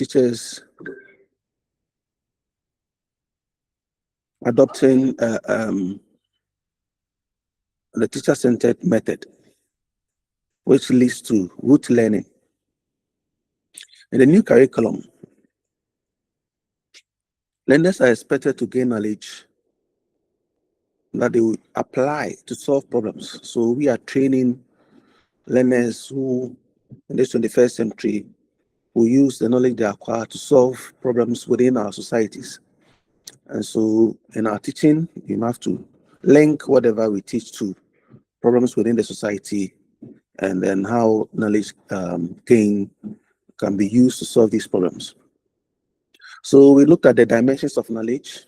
teachers adopting the teacher-centered method, which leads to rote learning. In the new curriculum, learners are expected to gain knowledge that they will apply to solve problems. So we are training learners who, in this 21st century, will use the knowledge they acquire to solve problems within our societies. And so in our teaching, you have to link whatever we teach to problems within the society, and then how knowledge gain can be used to solve these problems. So we looked at the dimensions of knowledge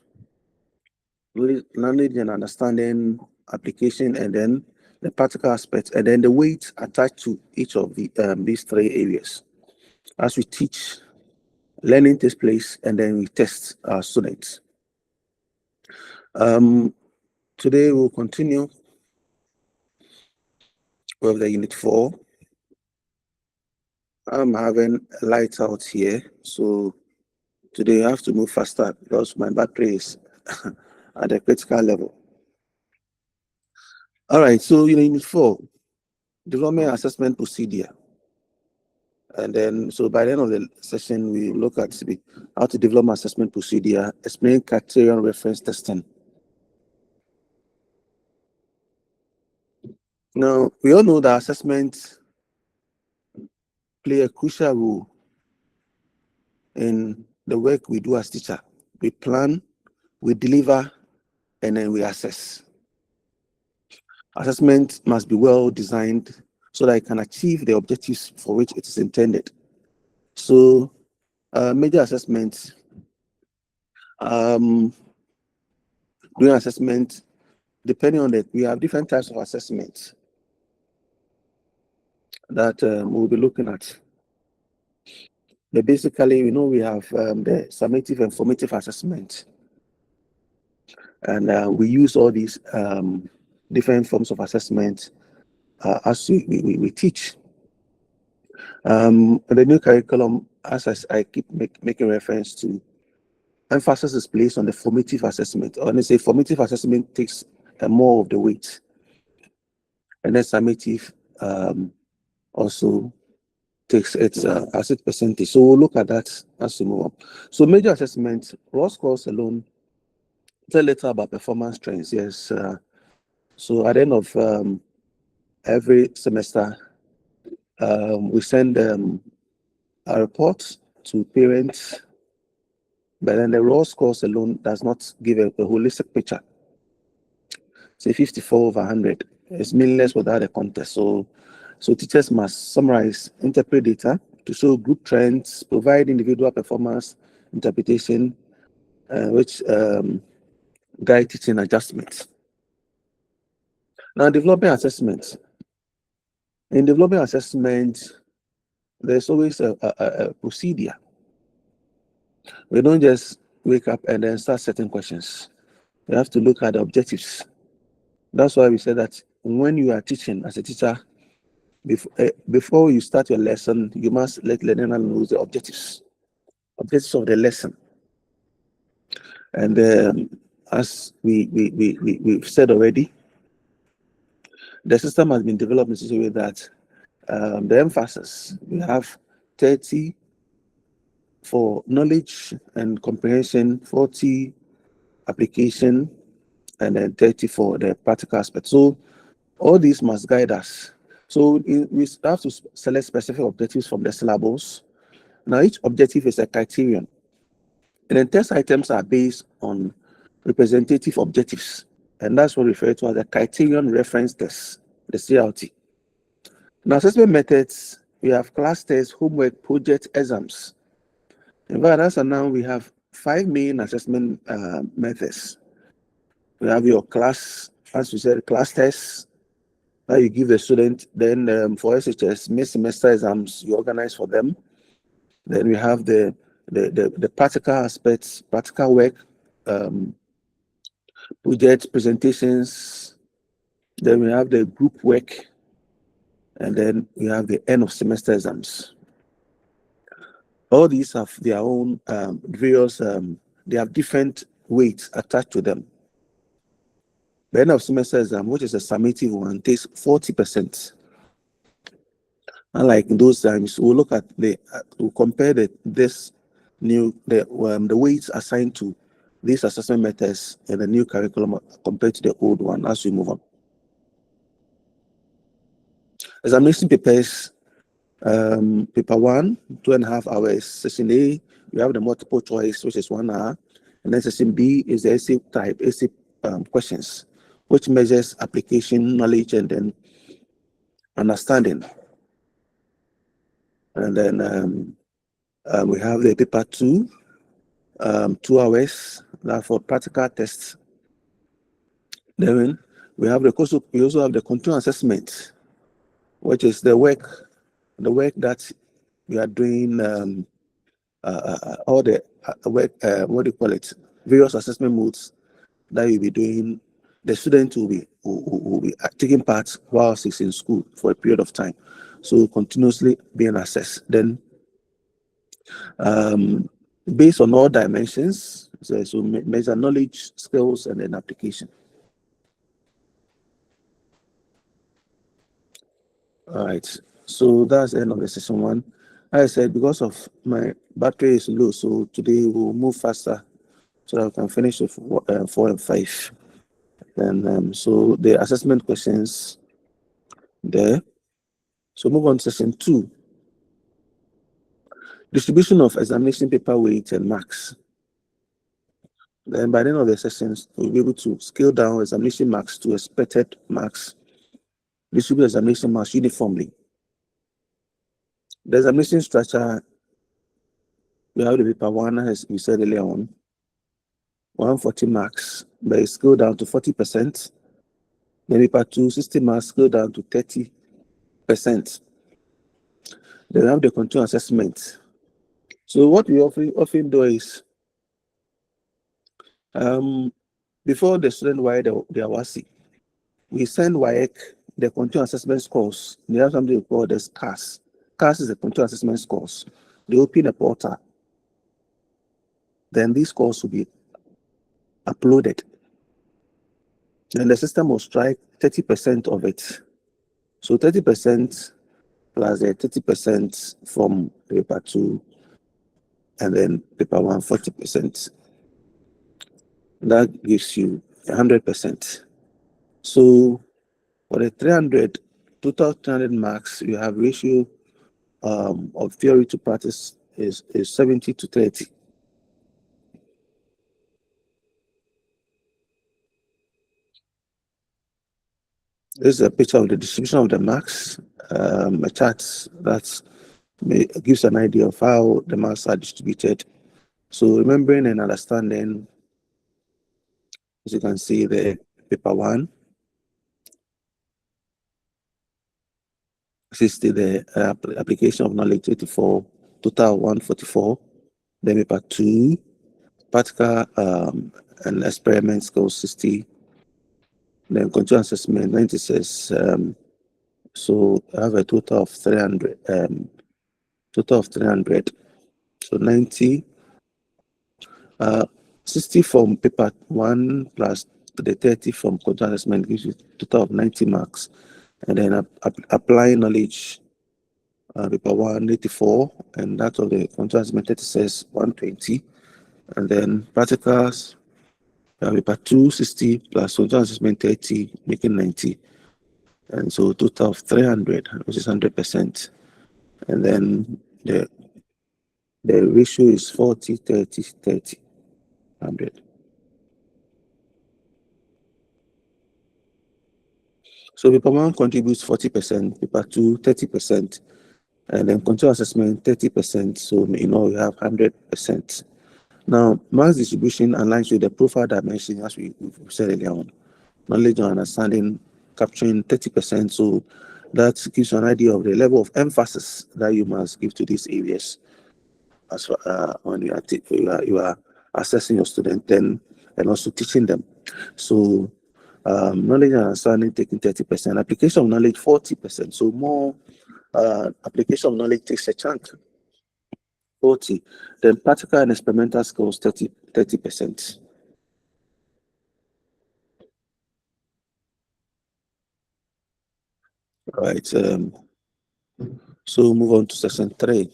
and understanding, application, and then the practical aspects, and then the weight attached to each of these three areas. As we teach, learning takes place, and then we test our students. Today we'll continue with the unit 4. I'm having lights out here, so today I have to move faster because my battery is at a critical level. All right, so unit 4, development assessment procedure. And then, so by the end of the session, we look at how to develop assessment procedure, explain criterion reference testing. Now, we all know that assessment play a crucial role in the work we do as teacher. We plan, we deliver, and then we assess. Assessment must be well designed so that it can achieve the objectives for which it is intended. So, major assessments, doing assessment, depending on that, we have different types of assessments that we'll be looking at. But basically, we have the summative and formative assessment. And we use all these different forms of assessment as we teach. The new curriculum, as I keep making reference to, emphasis is placed on the formative assessment. Or let's say formative assessment takes more of the weight. And then summative also takes its percentage. So we'll look at that as we move on. So major assessment, raw scores alone, tell later about performance trends. Yes. So at the end of every semester, we send a report to parents, but then the raw scores alone does not give a holistic picture. Say 54 over 100 is meaningless without a context. So teachers must summarize, interpret data to show group trends, provide individual performance interpretation, which guide teaching adjustments. Now, development assessment. In development assessment, there's always a procedure. We don't just wake up and then start setting questions. You have to look at the objectives. That's why we said that when you are teaching as a teacher, before you start your lesson, you must let learner know the objectives of the lesson. And as we've said already, the system has been developed in such a way that the emphasis, we have 30 for knowledge and comprehension, 40 application, and then 30 for the practical aspect. So all these must guide us. So we have to select specific objectives from the syllabus. Now each objective is a criterion. And then test items are based on representative objectives. And that's what we refer to as the criterion reference test, the CRT. Now assessment methods, we have class tests, homework, project, exams. In fact, as of now, we have 5 main assessment methods. We have your class, as we said, class tests that you give the student. Then for SHS, mid-semester exams, you organize for them. Then we have the practical aspects, practical work, project presentations. Then we have the group work, and then we have the end of semester exams. All these have their own various, they have different weights attached to them. The end of semester exam, which is a summative one, takes 40%. Unlike in those times, we'll look at we'll compare the weights assigned to these assessment methods in the new curriculum compared to the old one as we move on. Examination papers, paper 1, 2.5 hours. Session A, you have the multiple choice, which is 1 hour. And then session B is the essay type, essay questions, which measures application, knowledge, and then understanding. And then we have the paper 2, 2 hours, that for practical tests. Then we have we also have the continuous assessment, which is the work that we are doing, all the work, what do you call it, various assessment modes that you'll be doing. The student will be taking part whilst he's in school for a period of time, so continuously being assessed. Then based on all dimensions, so measure knowledge, skills, and then application. All right, so that's the end of the session 1. As I said, because of my battery is low, so today we'll move faster so that we can finish with 4 and 5. And so the assessment questions there. So move on to session 2. Distribution of examination paper weight and marks. Then by the end of the sessions, we'll be able to scale down examination marks to expected marks, distribute examination marks uniformly. The examination structure, we have the paper 1, as we said earlier on, 140 marks, but it's scaled down to 40%. Then paper 2, 60 marks, scaled down to 30%. Then we have the continuous assessment. So what we often do is, before the student write their WASI, we send WAEC the continuous assessment scores. They have something called the CAS. CAS is the continuous assessment scores. They open a portal. Then these scores will be uploaded. And the system will strike 30% of it. So 30% plus the 30% from paper 2, and then paper 1, 40%. That gives you 100%. So for the 300, total 300 marks, you have ratio of theory to practice is 70 to 30. This is a picture of the distribution of the marks, a chart that gives an idea of how the marks are distributed. So remembering and understanding, as you can see, the paper 1, 60, the application of knowledge 84, total 144. Then paper 2, practical and experiment skills 60. Then continuous assessment 96. So I have a total of 300. So 90. 60 from paper 1 plus the 30 from continuous assessment gives you a total of 90 marks. And then applying knowledge, paper 1, 84, and that of the continuous assessment 36, 120. And then practicals, paper 2, 60 plus continuous assessment 30, making 90. And so total of 300, which is 100%. And then the ratio is 40, 30, 30, 100. So paper 1 contributes 40%, paper 2, 30%, and then continuous assessment 30%. So you have 100%. Now, marks distribution aligns with the profile dimension, as we've said earlier on. Knowledge and understanding capturing 30%. So that gives you an idea of the level of emphasis that you must give to these areas as when you are assessing your student and also teaching them. So knowledge and understanding taking 30%, application of knowledge 40%. So more application of knowledge takes a chunk. 40. Then practical and experimental skills 30%. Right. So move on to section 3.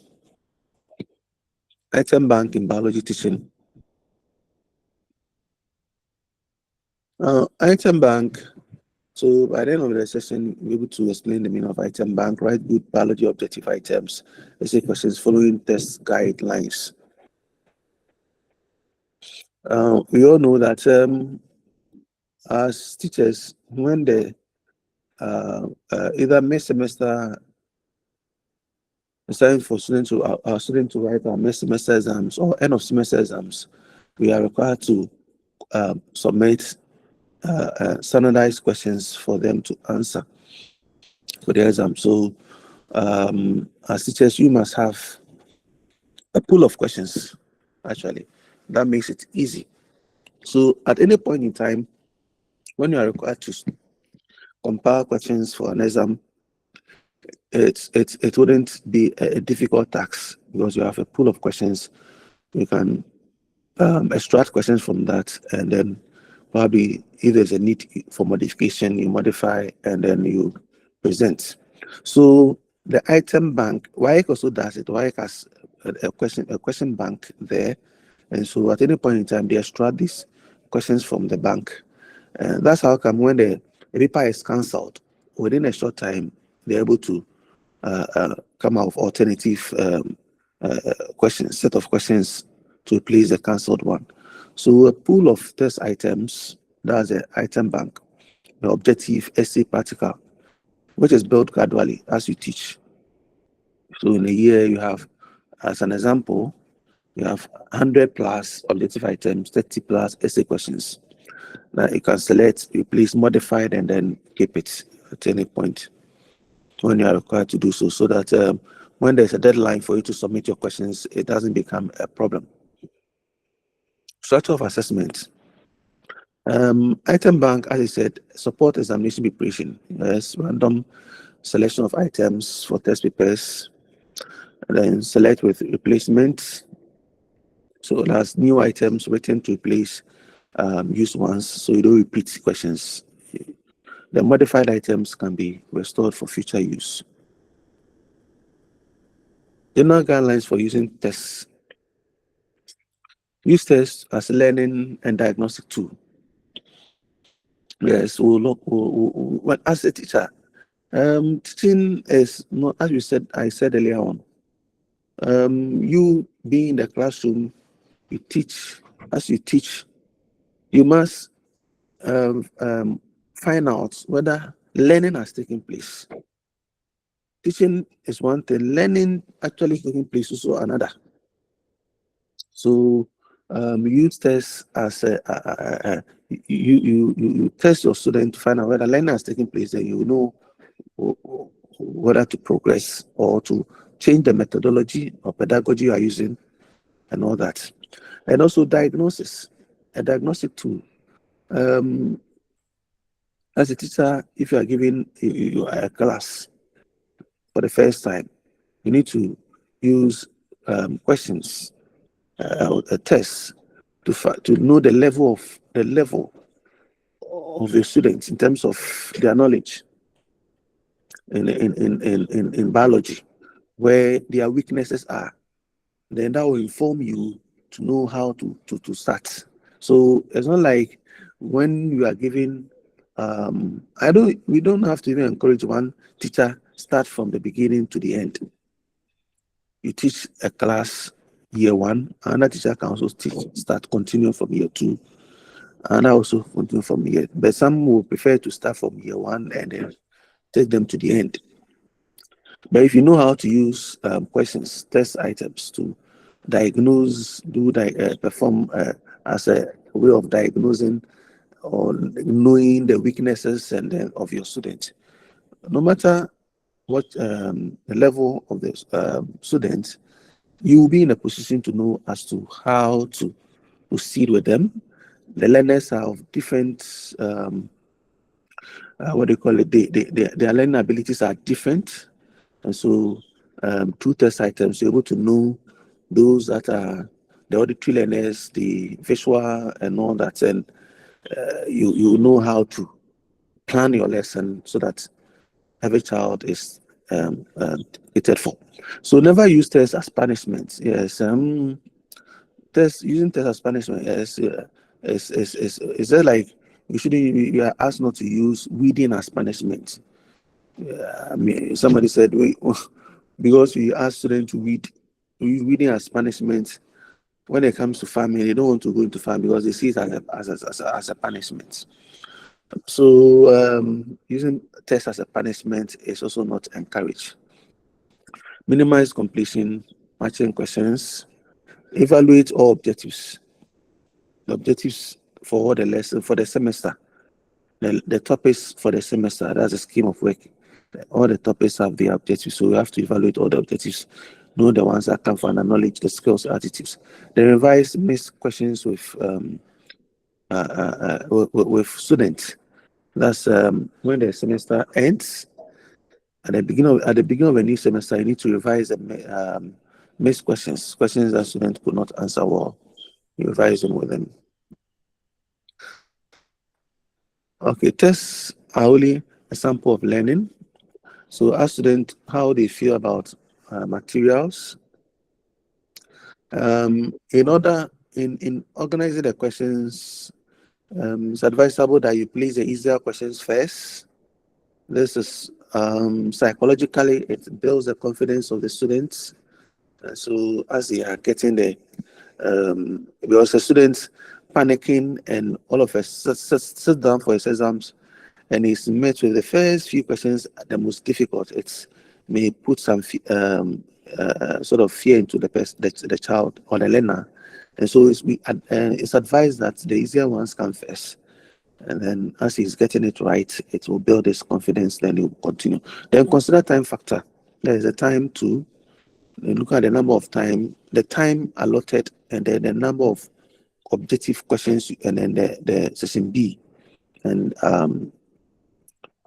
Item bank in biology teaching. Item bank. So by the end of the session, we'll be able to explain the meaning of item bank, write good biology objective items, essay questions following test guidelines. We all know that as teachers, when they either mid semester deciding for students to our students to write our mid semester exams or end of semester exams, we are required to submit standardized questions for them to answer for the exam. So as teachers, you must have a pool of questions, actually. That makes it easy. So at any point in time, when you are required to compile questions for an exam, it wouldn't be a difficult task because you have a pool of questions. You can extract questions from that, and then probably if there's a need for modification, you modify and then you present. So the item bank, WAEC also does it. WAEC has a question bank there, and so at any point in time they extract these questions from the bank, and that's how come when the paper is cancelled within a short time they're able to come out with alternative questions, set of questions to replace the cancelled one. So a pool of test items, that's the item bank, the objective, essay, practical, which is built gradually as you teach. So in a year, you have, as an example, you have 100 plus objective items, 30 plus essay questions. Now you can select, replace, modify it, and then keep it at any point when you are required to do so, so that when there's a deadline for you to submit your questions, it doesn't become a problem. Structure of assessment. Item bank, as I said, support examination preparation. Yes, random selection of items for test papers, and then select with replacement. So that's new items written to replace used ones, so you don't repeat questions. The modified items can be restored for future use. General guidelines for using tests. Use tests as learning and diagnostic tool. Yes, as a teacher, teaching is not, as you said, I said earlier on. You being in the classroom, you teach. As you teach, you must find out whether learning has taken place. Teaching is one thing, learning actually taking place is also another. So use tests as you test your student to find out whether learning has taken place, then you know whether to progress or to change the methodology or pedagogy you are using and all that. And also diagnosis, a diagnostic tool. As a teacher, if you are giving a class for the first time, you need to use questions, a test to know the level of the students in terms of their knowledge in biology, where their weaknesses are. Then that will inform you to know how to start. So it's not like when you are giving we don't have to even encourage one teacher start from the beginning to the end. You teach a class year 1, another teacher can also continue from year 2, and I also continue from year. But some will prefer to start from year 1 and then take them to the end. But if you know how to use questions, test items to diagnose, perform as a way of diagnosing or knowing the weaknesses and of your student, no matter what the level of the student, you will be in a position to know as to how to proceed with them. The learners are of different, what do you call it? Their learning abilities are different. And so, through test items, you're able to know those that are the auditory learners, the visual and all that, and you know how to plan your lesson so that every child is catered for. So never use tests as punishment. Yes, using tests as punishment is that like we are asked not to use reading as punishment. I mean, somebody said because we ask students to use reading as punishment. When it comes to farming, they don't want to go into farm because they see it as a punishment. So using tests as a punishment is also not encouraged. Minimize completion, matching questions, evaluate all objectives. The objectives for the lesson for the semester, the topics for the semester, that's a scheme of work. All the topics have the objectives, so we have to evaluate all the objectives, know the ones that come from the knowledge, the skills, attitudes. Then revise missed questions with students. That's when the semester ends. At the beginning of a new semester, you need to revise the missed questions that students could not answer well. You revise them with them. Okay, tests are only a sample of learning. So ask students how they feel about materials. In organizing the questions, it's advisable that you place the easier questions first. This is psychologically, it builds the confidence of the students. So as they are getting the because the students panicking and all of us sit down for his exams and he's met with the first few questions the most difficult. It may put some sort of fear into the child or the learner, and so it's advised that the easier ones come first, and then as he's getting it right, it will build his confidence. Then he will continue. Then consider time factor. There is a time to look at the number of time, the time allotted, and then the number of objective questions, and then the session B, and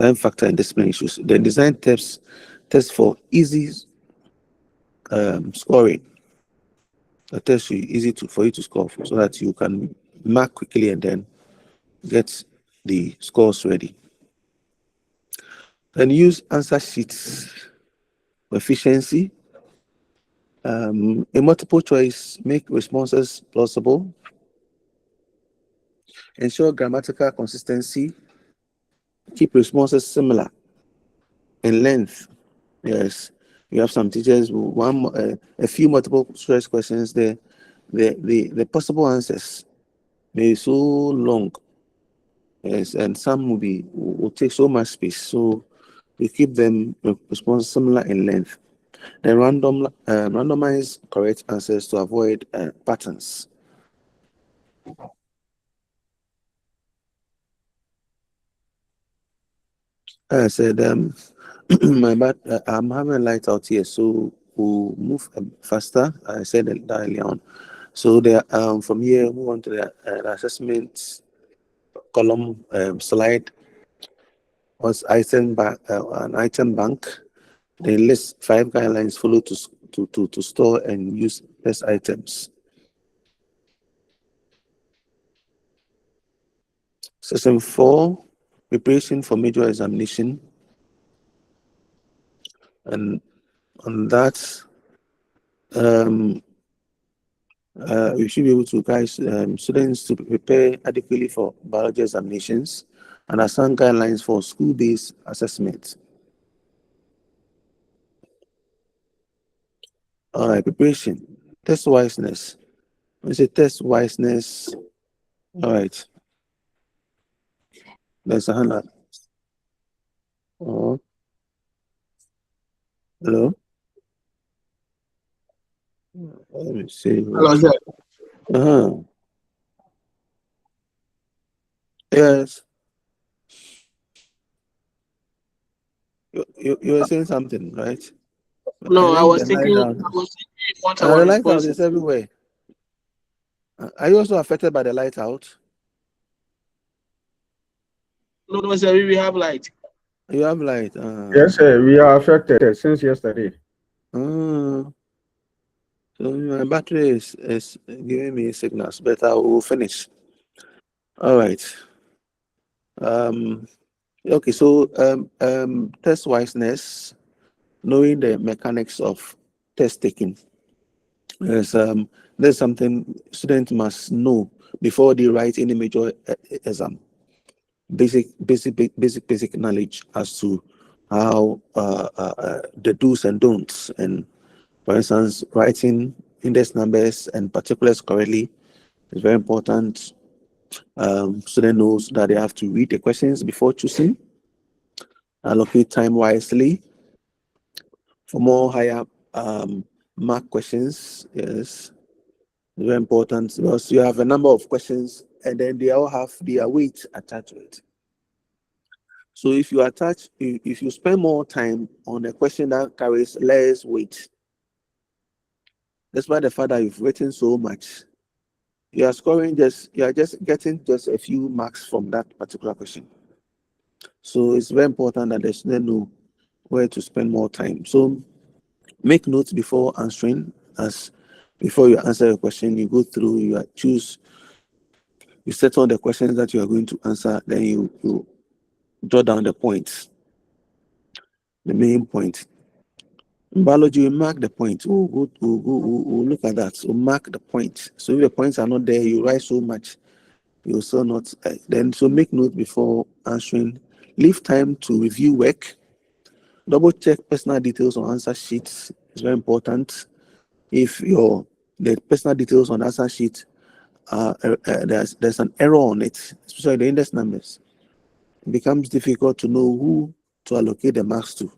time factor and discipline issues. Then design tests for easy scoring. A test should be easy for you to score so that you can mark quickly and then get the scores ready. Then use answer sheets for efficiency. A multiple choice, make responses plausible. Ensure grammatical consistency. Keep responses similar in length. Yes, you have some teachers a few multiple choice questions. The possible answers may be so long. Yes, and some will take so much space. So we keep them responses similar in length. Then randomize correct answers to avoid patterns. I said, my bad. I'm having a light out here, so we'll move faster. I said that earlier on. So from here, move on to the assessment column slide. Was an item bank. They list 5 guidelines followed to store and use best items. Section 4, preparation for major examination. And on that, we should be able to guide students to prepare adequately for biology examinations and assign guidelines for school-based assessment. All right, preparation, test wiseness. When you say test wiseness, all right. There's a hand up. Oh, hello. Let me see. Hello, sir. Yes. You were saying something, right? No, I I think was the thinking, lighthouse. I was thinking what our The lighthouse responses. is everywhere. Are you also affected by the lightout? No, sir, we have light. You have light. Yes, sir. We are affected since yesterday. So So my battery is giving me signals, but I will finish. All right. Okay, so test wiseness, knowing the mechanics of test taking. There's something students must know before they write any major exam. Basic knowledge as to how the do's and don'ts, and for instance, writing index numbers and particulars correctly is very important. Student knows that they have to read the questions before choosing, allocate time wisely for more higher mark questions. Yes, very important, because you have a number of questions and then they all have their weight attached to it. So if you spend more time on a question that carries less weight, despite the fact that you've written so much, you are just getting just a few marks from that particular question. So it's very important that the student know where to spend more time. So make notes before answering. As before you answer a question, you go through, you settle the questions that you are going to answer, then you jot down the points, the main point. In biology, we mark the point. We'll look at that. So mark the point. So if the points are not there, you write so much, you will still not. Then so make note before answering. Leave time to review work. Double check personal details on answer sheets. It's very important. If the personal details on answer sheet, there's an error on it, especially the index numbers, it becomes difficult to know who to allocate the marks to.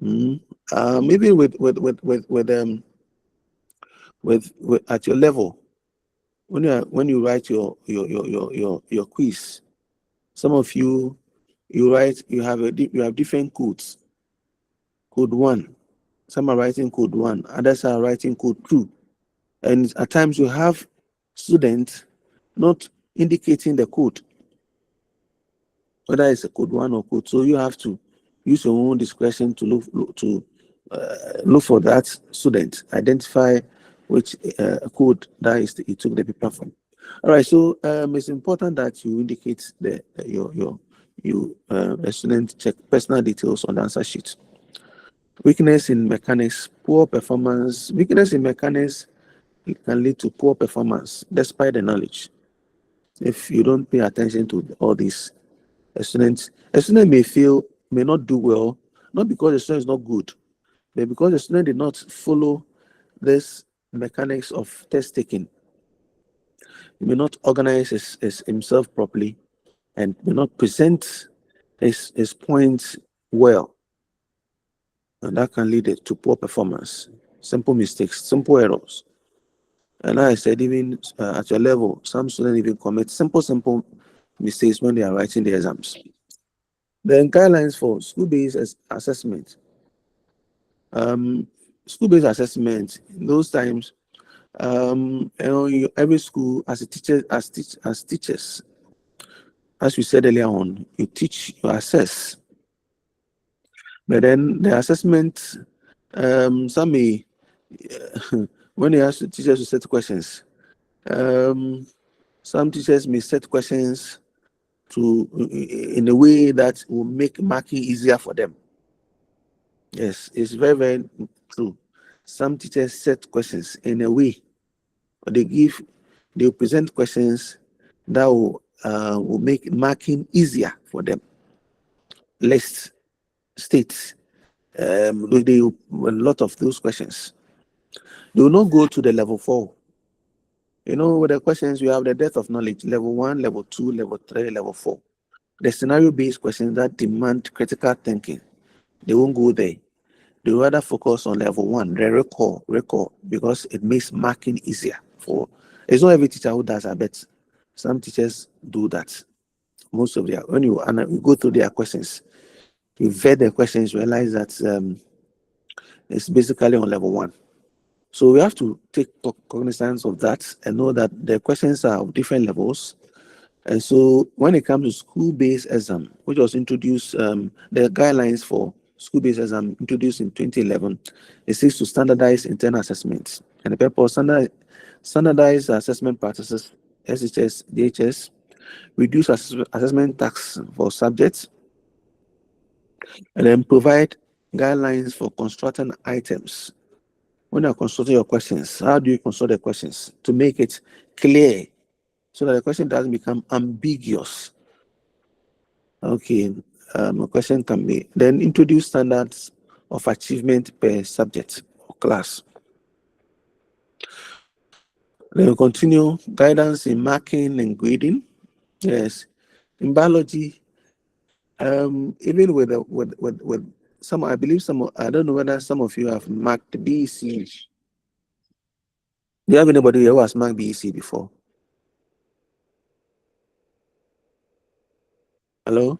Maybe with at your level, when you write your quiz, some of you write, you have different codes. Code 1, some are writing code 1, others are writing code 2, and at times you have students not indicating the code, whether it's a code 1 or code. So you have to use your own discretion to look for that student, identify which code that is you took the paper from. All right, so it's important that you indicate a student check personal details on the answer sheet. Weakness in mechanics, poor performance. Weakness in mechanics can lead to poor performance despite the knowledge. If you don't pay attention to all this, a student may not do well, not because the student is not good, but because the student did not follow this mechanics of test taking. He may not organize himself properly and may not present his points well. And that can lead to poor performance, simple mistakes, simple errors. And like I said, even at your level, some students even commit simple mistakes when they are writing the exams. Then guidelines for school-based assessment. School-based assessment, in those times, every school as teachers, as we said earlier on, you teach, you assess. But then the assessment, some may, when they ask the teachers to set questions, some teachers may set questions in a way that will make marking easier for them. Yes, it's very, very true. Some teachers set questions in a way, or they present questions that will make marking easier for them. List states a lot of those questions. They will not go to the level 4. With the questions, you have the depth of knowledge, level 1, level 2, level 3, level 4. The scenario-based questions that demand critical thinking, they won't go there. They rather focus on level 1, the recall, because it makes marking easier. It's not every teacher who does that, but some teachers do that. Most of when you go through their questions, you vet the questions, realize that it's basically on level 1. So we have to take cognizance of that and know that the questions are of different levels. And so when it comes to school-based exam, which was introduced, the guidelines for school-based exam introduced in 2011, it seeks to standardize internal assessments. And the purpose standardized assessment practices, SHS, DHS, reduce assessment tasks for subjects, and then provide guidelines for constructing items. When you're constructing your questions, how do you construct the questions to make it clear so that the question doesn't become ambiguous? Okay, a question can be then introduce standards of achievement per subject or class. Then we continue guidance in marking and grading. Yes, in biology, even with some, I believe some, I don't know whether some of you have marked BEC. Do you have anybody here who has marked BEC before? Hello?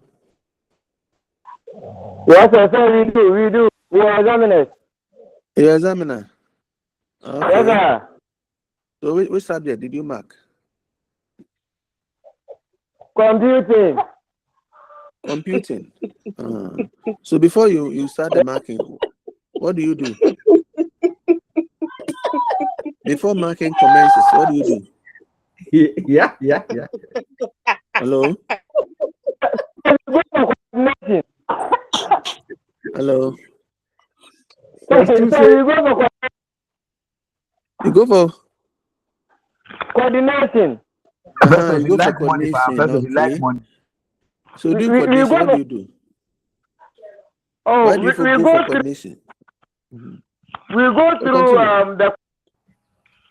Yes, sir, we do. We are examiners. You're examiner. Okay. Yes, sir. So which subject did you mark? Computing. Computing. So before you start the marking, what do you do? Before marking commences, what do you do? Yeah. Hello? Hello? You go for coordination. you go for coordination. Okay. So do coordination, what do you do? Oh, why do you go for coordination? We go through the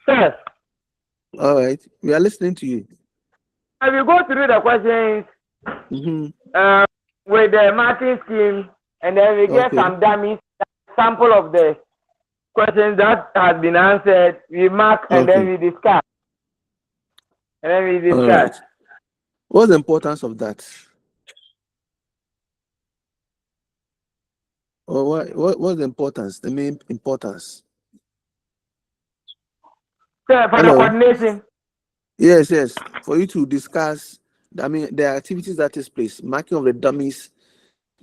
test. All right, we are listening to you. And we go through the questions with the marking scheme, and then we get some dummies, sample of the questions that has been answered. We mark and then we discuss. All right. What's the importance of that? Or what's the importance? The main importance? For the coordination. Yes. For you to discuss, the activities that takes place, marking of the dummies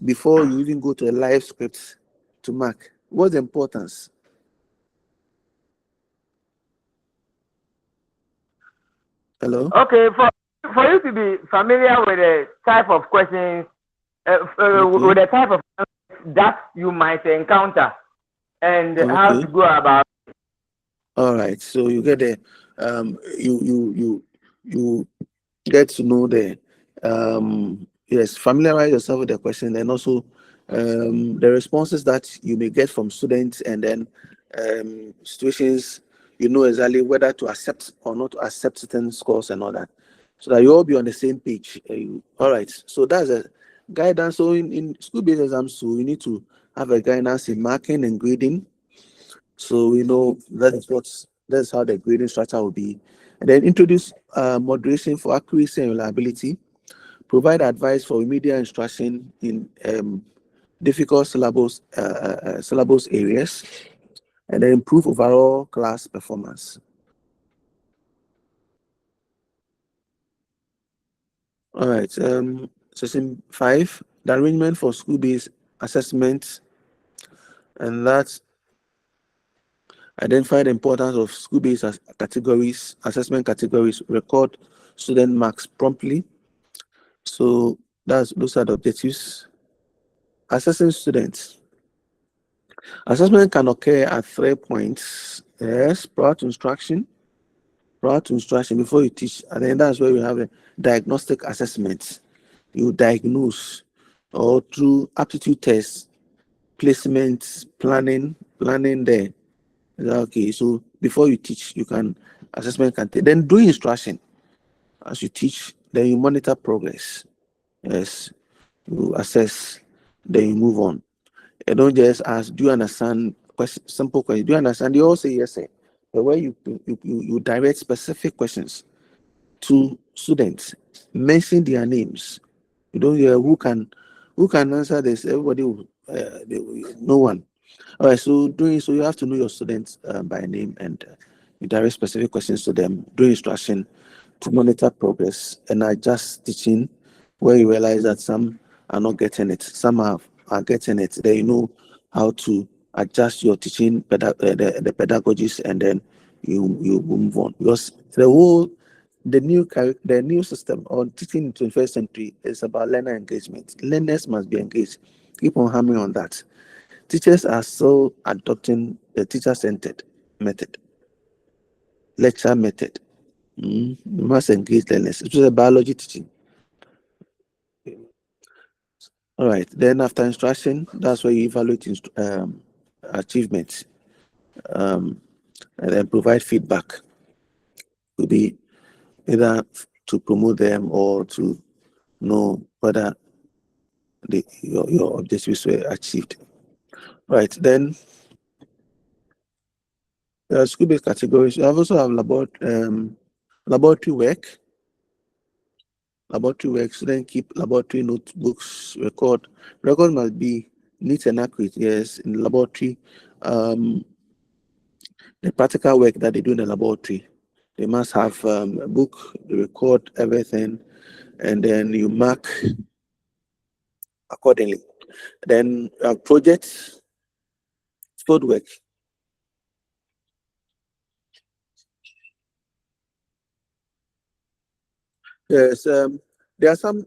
before you even go to a live script to mark. What's the importance? Hello? Okay, for you to be familiar with the type of questions, with the type of that you might encounter, and how to go about it. All right, so you get the you get to know the familiarize yourself with the question, and also the responses that you may get from students, and then situations you know exactly whether to accept or not to accept certain scores and all that, so that you all be on the same page. All right, so that's a guidance. So in school-based exams, so you need to have a guidance in marking and grading. So we know that's how the grading structure will be. And then introduce moderation for accuracy and reliability. Provide advice for remedial instruction in difficult syllabus areas, and then improve overall class performance. All right. Session 5, the arrangement for school-based assessment, and that's identify the importance of school-based assessment categories, record student marks promptly. So those are the objectives. Assessing students. Assessment can occur at 3 points. Yes, prior to instruction, before you teach, and then that's where we have a diagnostic assessment. You diagnose, or through aptitude tests, placements, planning there. Okay, so before you teach, assessment can take. Then do instruction. As you teach, then you monitor progress. Yes, you assess, then you move on. And don't just ask, do you understand? Simple question. Do you understand? You all say yes, sir. But where you direct specific questions to students, mention their names. You don't hear who can answer this. Everybody will, no one. All right, so doing so, you have to know your students by name, and you direct specific questions to them, do instruction to monitor progress, and adjust teaching where you realize that some are not getting it, some are getting it. Then you know how to adjust your teaching, the pedagogies, and then you move on, because the new system on teaching in the 21st century is about learner engagement. Learners must be engaged. Keep on hammering on that. Teachers are still adopting the teacher-centered method, lecture method. You must engage learners. It was a biology teaching. All right. Then after instruction, that's where you evaluate achievements, and then provide feedback. Could be either to promote them or to know whether your objectives were achieved. Right. Then school-based categories. You also have laboratory work. Laboratory work. Students keep laboratory notebooks. Record must be neat and accurate. Yes, in the laboratory. The practical work that they do in the laboratory, they must have a book. They record everything, and then you mark accordingly. Then projects, field work. Yes, there are some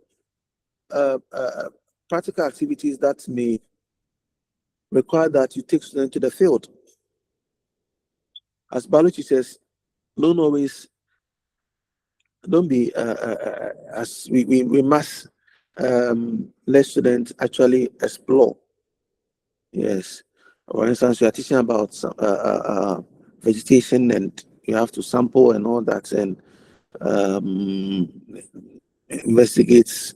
practical activities that may require that you take students to the field. As biology says, don't be as we must let students actually explore. Yes. For instance, you are teaching about vegetation, and you have to sample and all that, and investigate,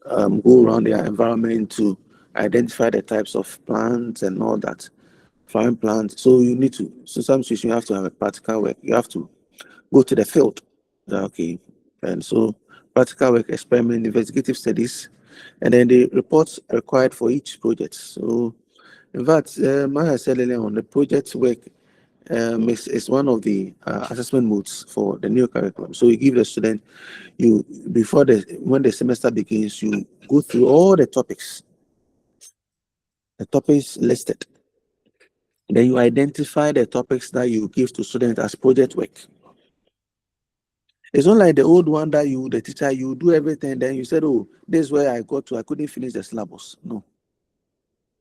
go around their environment to identify the types of plants and all that, flowering plants. So you need to, so some situation you have to have a practical work. You have to go to the field. Okay. And so practical work, experiment, investigative studies, and then the reports required for each project. So in fact, I said earlier on, the project work is one of the assessment modes for the new curriculum. So you give the student, when the semester begins, you go through all the topics listed. Then you identify the topics that you give to students as project work. It's not like the old one that the teacher, you do everything, then you said, oh, this is where I got to, I couldn't finish the syllabus. No.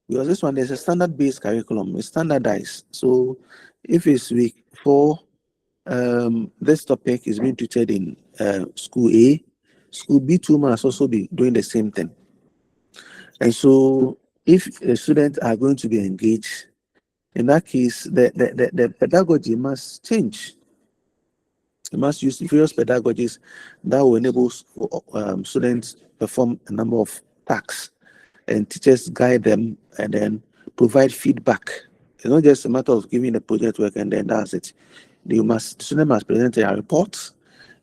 Because this one, there's a standard-based curriculum, it's standardized. So if it's week 4, this topic is being treated in school A, school B2 must also be doing the same thing. And so if the students are going to be engaged, in that case, the pedagogy must change. You must use various pedagogies that will enable students perform a number of tasks, and teachers guide them and then provide feedback. It's not just a matter of giving the project work and then that's it. The student must present a report.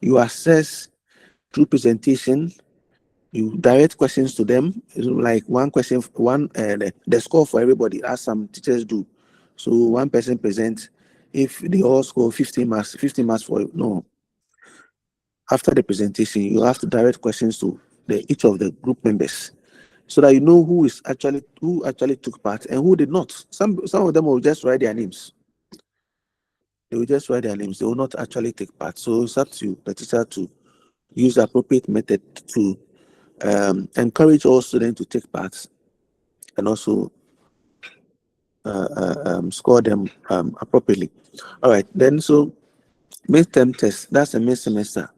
You assess through presentation. You direct questions to them. It's like one question, the score for everybody, as some teachers do. So one person presents. If they all score 15 marks for no. After the presentation, you have to direct questions to each of the group members, so that you know who actually took part and who did not. Some of them will just write their names. They will just write their names. They will not actually take part. So it's up to the teacher to use the appropriate method to encourage all students to take part, and also score them appropriately. All right. Then so midterm test. That's a mid-semester.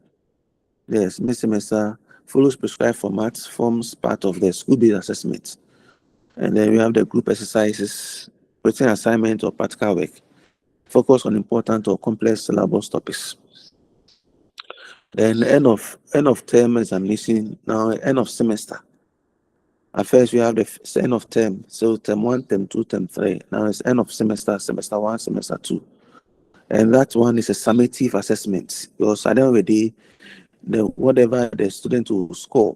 Yes, mid-semester follows prescribed formats, forms part of the school-based assessment. And then we have the group exercises, written assignment or practical work. Focus on important or complex syllabus topics. Then end of term examination. Now end of semester. At first we have the end of term. So term 1, term 2, term 3. Now it's end of semester, semester 1, semester 2. And that one is a summative assessment. Because at the end of the day, whatever the student will score,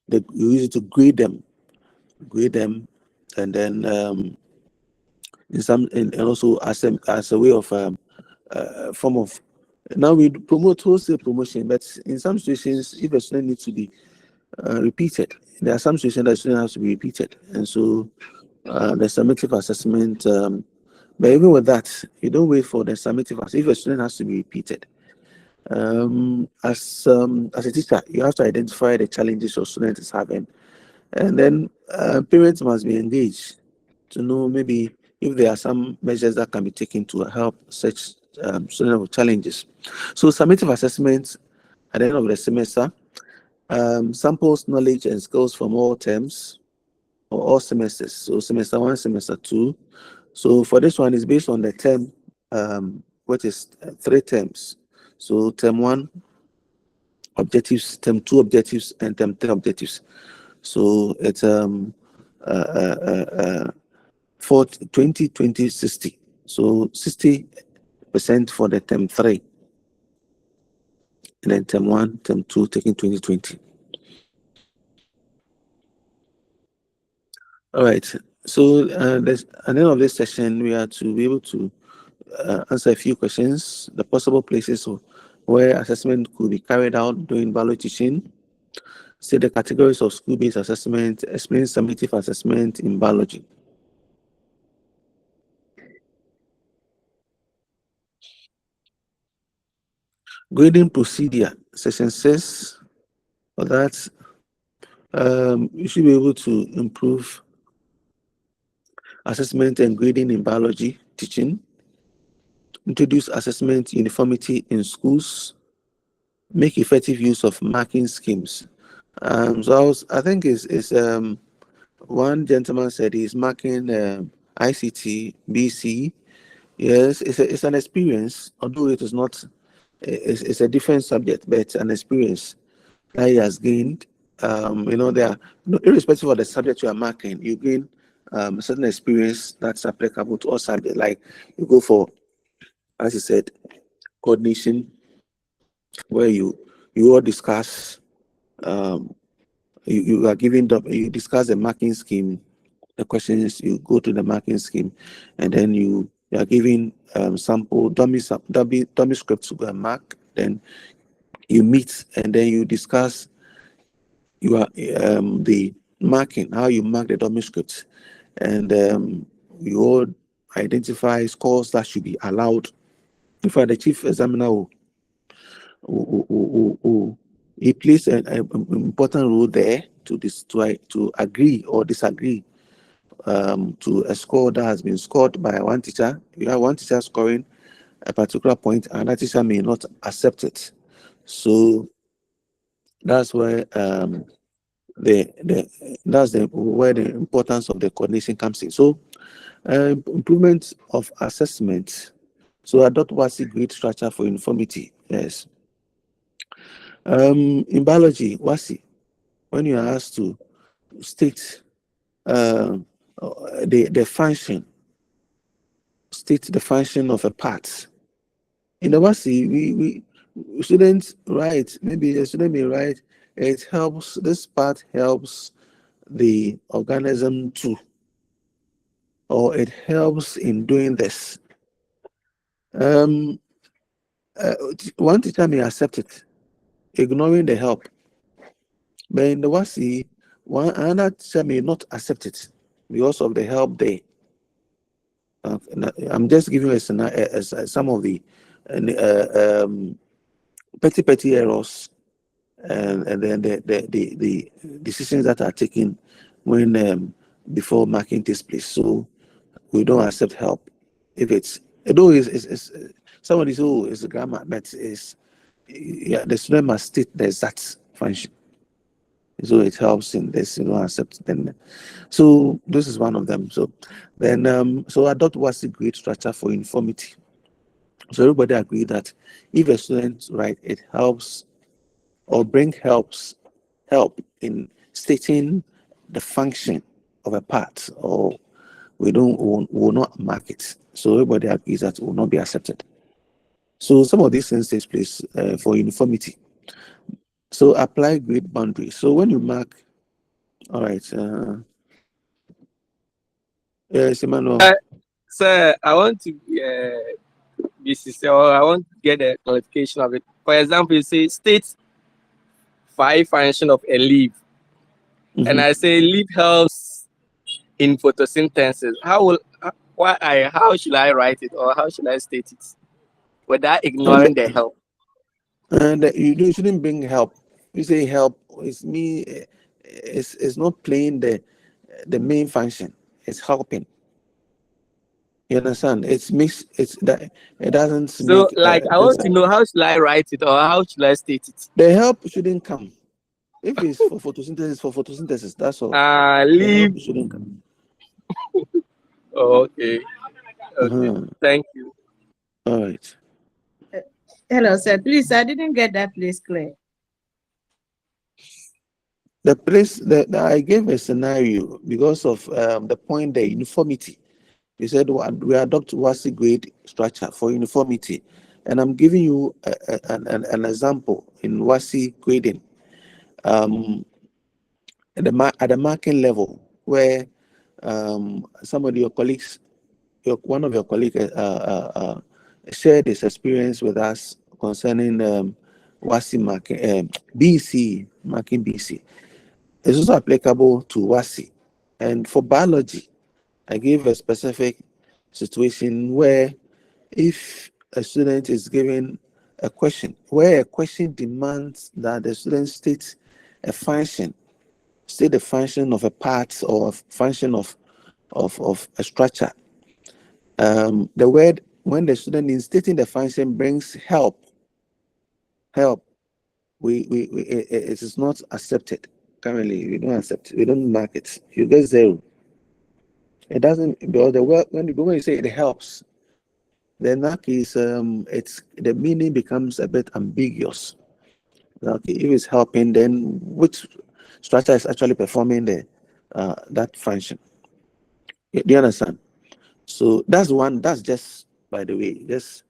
you use it to grade them, and then and also as a way of form of. Now we promote wholesale promotion, but in some situations, if a student needs to be repeated, there are some situations that student has to be repeated, and so the summative assessment But even with that, you don't wait for the summative. If a student has to be repeated, as a teacher, you have to identify the challenges your student is having, and then parents must be engaged to know maybe if there are some measures that can be taken to help such student with challenges. So summative assessments at the end of the semester samples knowledge and skills from all terms or all semesters. So semester 1, semester 2. So for this one, is based on the term, which is 3 terms. So term 1 objectives, term 2 objectives, and term 3 objectives. So it's 20, 20, 60. So 60% for the term 3. And then term 1, term 2, taking 20, 20. All right. So at the end of this session, we are to be able to answer a few questions, the possible places where assessment could be carried out during biology teaching, say the categories of school-based assessment, explain summative assessment in biology. Grading procedure, session 6, for that, you should be able to improve assessment and grading in biology teaching, introduce assessment uniformity in schools, make effective use of marking schemes. So I think it's one gentleman said he's marking ICT, BC. Yes, it's an experience, although it is not, it's a different subject, but it's an experience that he has gained. There are, irrespective of the subject you are marking, you gain a certain experience that's applicable to all subjects. Like you go for, as you said, coordination, where you all discuss, you are given you discuss the marking scheme, the questions, you go to the marking scheme, and then you are given sample dummy scripts to go and mark. Then you meet and then you discuss the marking, how you mark the dummy scripts, and you all identify scores that should be allowed. In fact, the chief examiner he plays an important role there to agree or disagree to a score that has been scored by one teacher. You have one teacher scoring a particular point, and another teacher may not accept it. So that's where where the importance of the coordination comes in. So improvement of assessment. So adopt WASI grade structure for uniformity. Yes. In biology, WASI, when you are asked to state the function, state the function of a part. In the WASI, we students write, maybe a student may write, this part helps the organism too, or it helps in doing this. One teacher may accept it, ignoring the help. But in the WASI, another teacher may not accept it because of the help there. I'm just giving you some of the petty errors, and then the decisions that are taken when before marking takes place. So we don't accept help if it's, although it's somebody who is a grammar, but the student must state the exact function. So it helps in this, accept them. So this is one of them. So then, so adopt WASI grade structure for uniformity. So everybody agree that if a student write, it helps or help in stating the function of a part, or we will not mark it. So everybody agrees that it will not be accepted. So some of these things take place for uniformity. So apply grade boundaries. So when you mark, all right. Yes, Emmanuel. Sir, I want to be sincere, or I want to get a clarification of it. For example, you say state 5 function of a leaf, and I say leaf helps in photosynthesis. how should I write it, or how should I state it without ignoring the help? And you shouldn't bring help. You say help. It's me. It's not playing the main function. It's helping. You understand? It's mixed. It's that it doesn't So, make. like, I want to know how should I write it, or how should I state it? The help shouldn't come. If it's for photosynthesis, that's all. The Leave. help shouldn't come. Okay. Okay. Thank you. All right. Hello, sir. Please, I didn't get that place clear. The place that I gave a scenario because of the point, the uniformity. You said we adopt WASI grade structure for uniformity, and I'm giving you an example in WASI grading. At the marking level, where some of your colleagues, one of your colleagues, shared his experience with us concerning WASI marking, BC marking BC. It's also applicable to WASI, and for biology, I gave a specific situation where if a student is given a question, where a question demands that the student state a function, state the function of a part or a function of a structure. The word, when the student in stating the function brings help, it is not accepted. Currently, we don't accept, we don't mark it. You get 0. It doesn't, because the word, when you say it helps, then that case, it's the meaning becomes a bit ambiguous. Okay, if it's helping, then which structure is actually performing that function? Do you understand? So that's one. That's just, by the way, just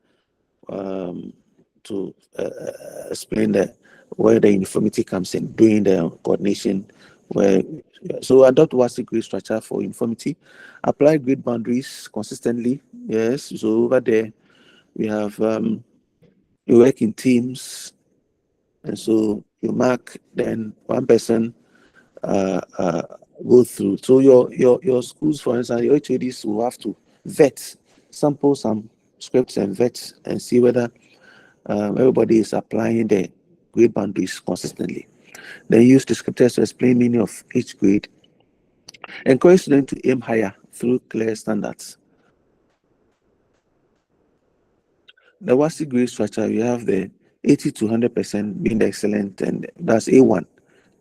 to explain where the uniformity comes in, doing the coordination. So adopt WASI grid structure for uniformity. Apply grid boundaries consistently. Yes. So over there, we have you work in teams, and so you mark. Then one person go through. So your schools, for instance, your HODs will have to vet, sample some scripts and vet and see whether everybody is applying the grade boundaries consistently. Then use descriptors to explain meaning of each grade. Encourage students to aim higher through clear standards. The WASI grade structure, we have the 80 to 100% being the excellent, and that's A1.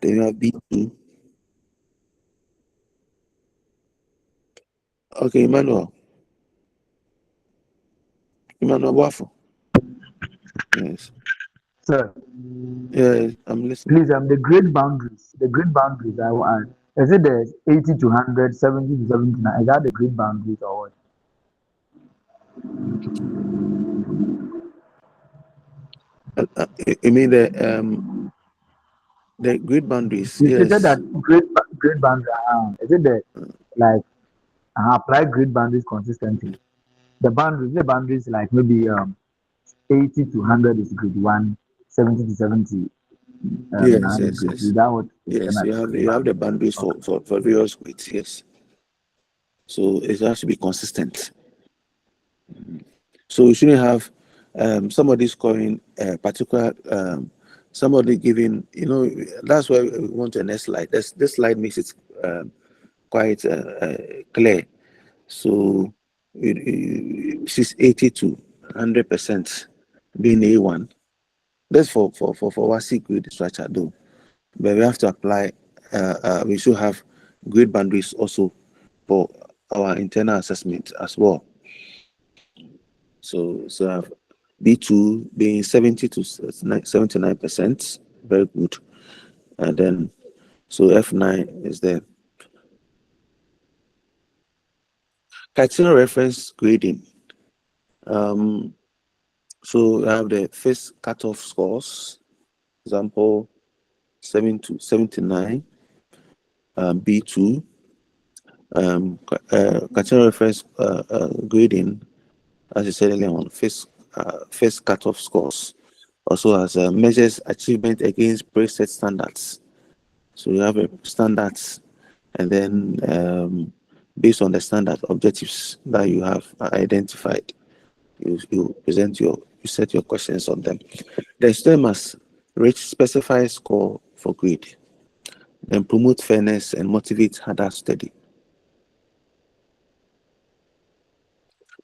Then you have B2. Okay, Emmanuel Waffle. Yes. Sir, Yeah, I'm listening. please, the grid boundaries, I want, is it the 80 to 100, 70 to 79? Is that the grid boundaries or what? You mean the grid boundaries? You Yes. said that grid boundaries, is it the, like, apply grid boundaries consistently? The boundaries like maybe 80 to 100 is grade 1, 70 to 70 Yes. is grade 2. That what Yes, you have the boundaries for various grades. Yes. So it has to be consistent. So we shouldn't have somebody scoring a particular somebody giving, that's why we want a next slide. This slide makes it quite clear. So she's 80 to 100% being A1. That's for WASI grid structure though. But we have to apply, we should have grid boundaries also for our internal assessment as well. So have B2 being 70 to 79%, very good. And then, so F9 is there. Criteria reference grading. So we have the first cutoff scores, example 7 to 79, B2. Criteria reference grading, as I said earlier on, first cutoff scores, also has measures achievement against preset standards. So you have a standards, and then based on the standard objectives that you have identified. You set your questions on them. The student must reach specified score for grade, then promote fairness and motivate harder study.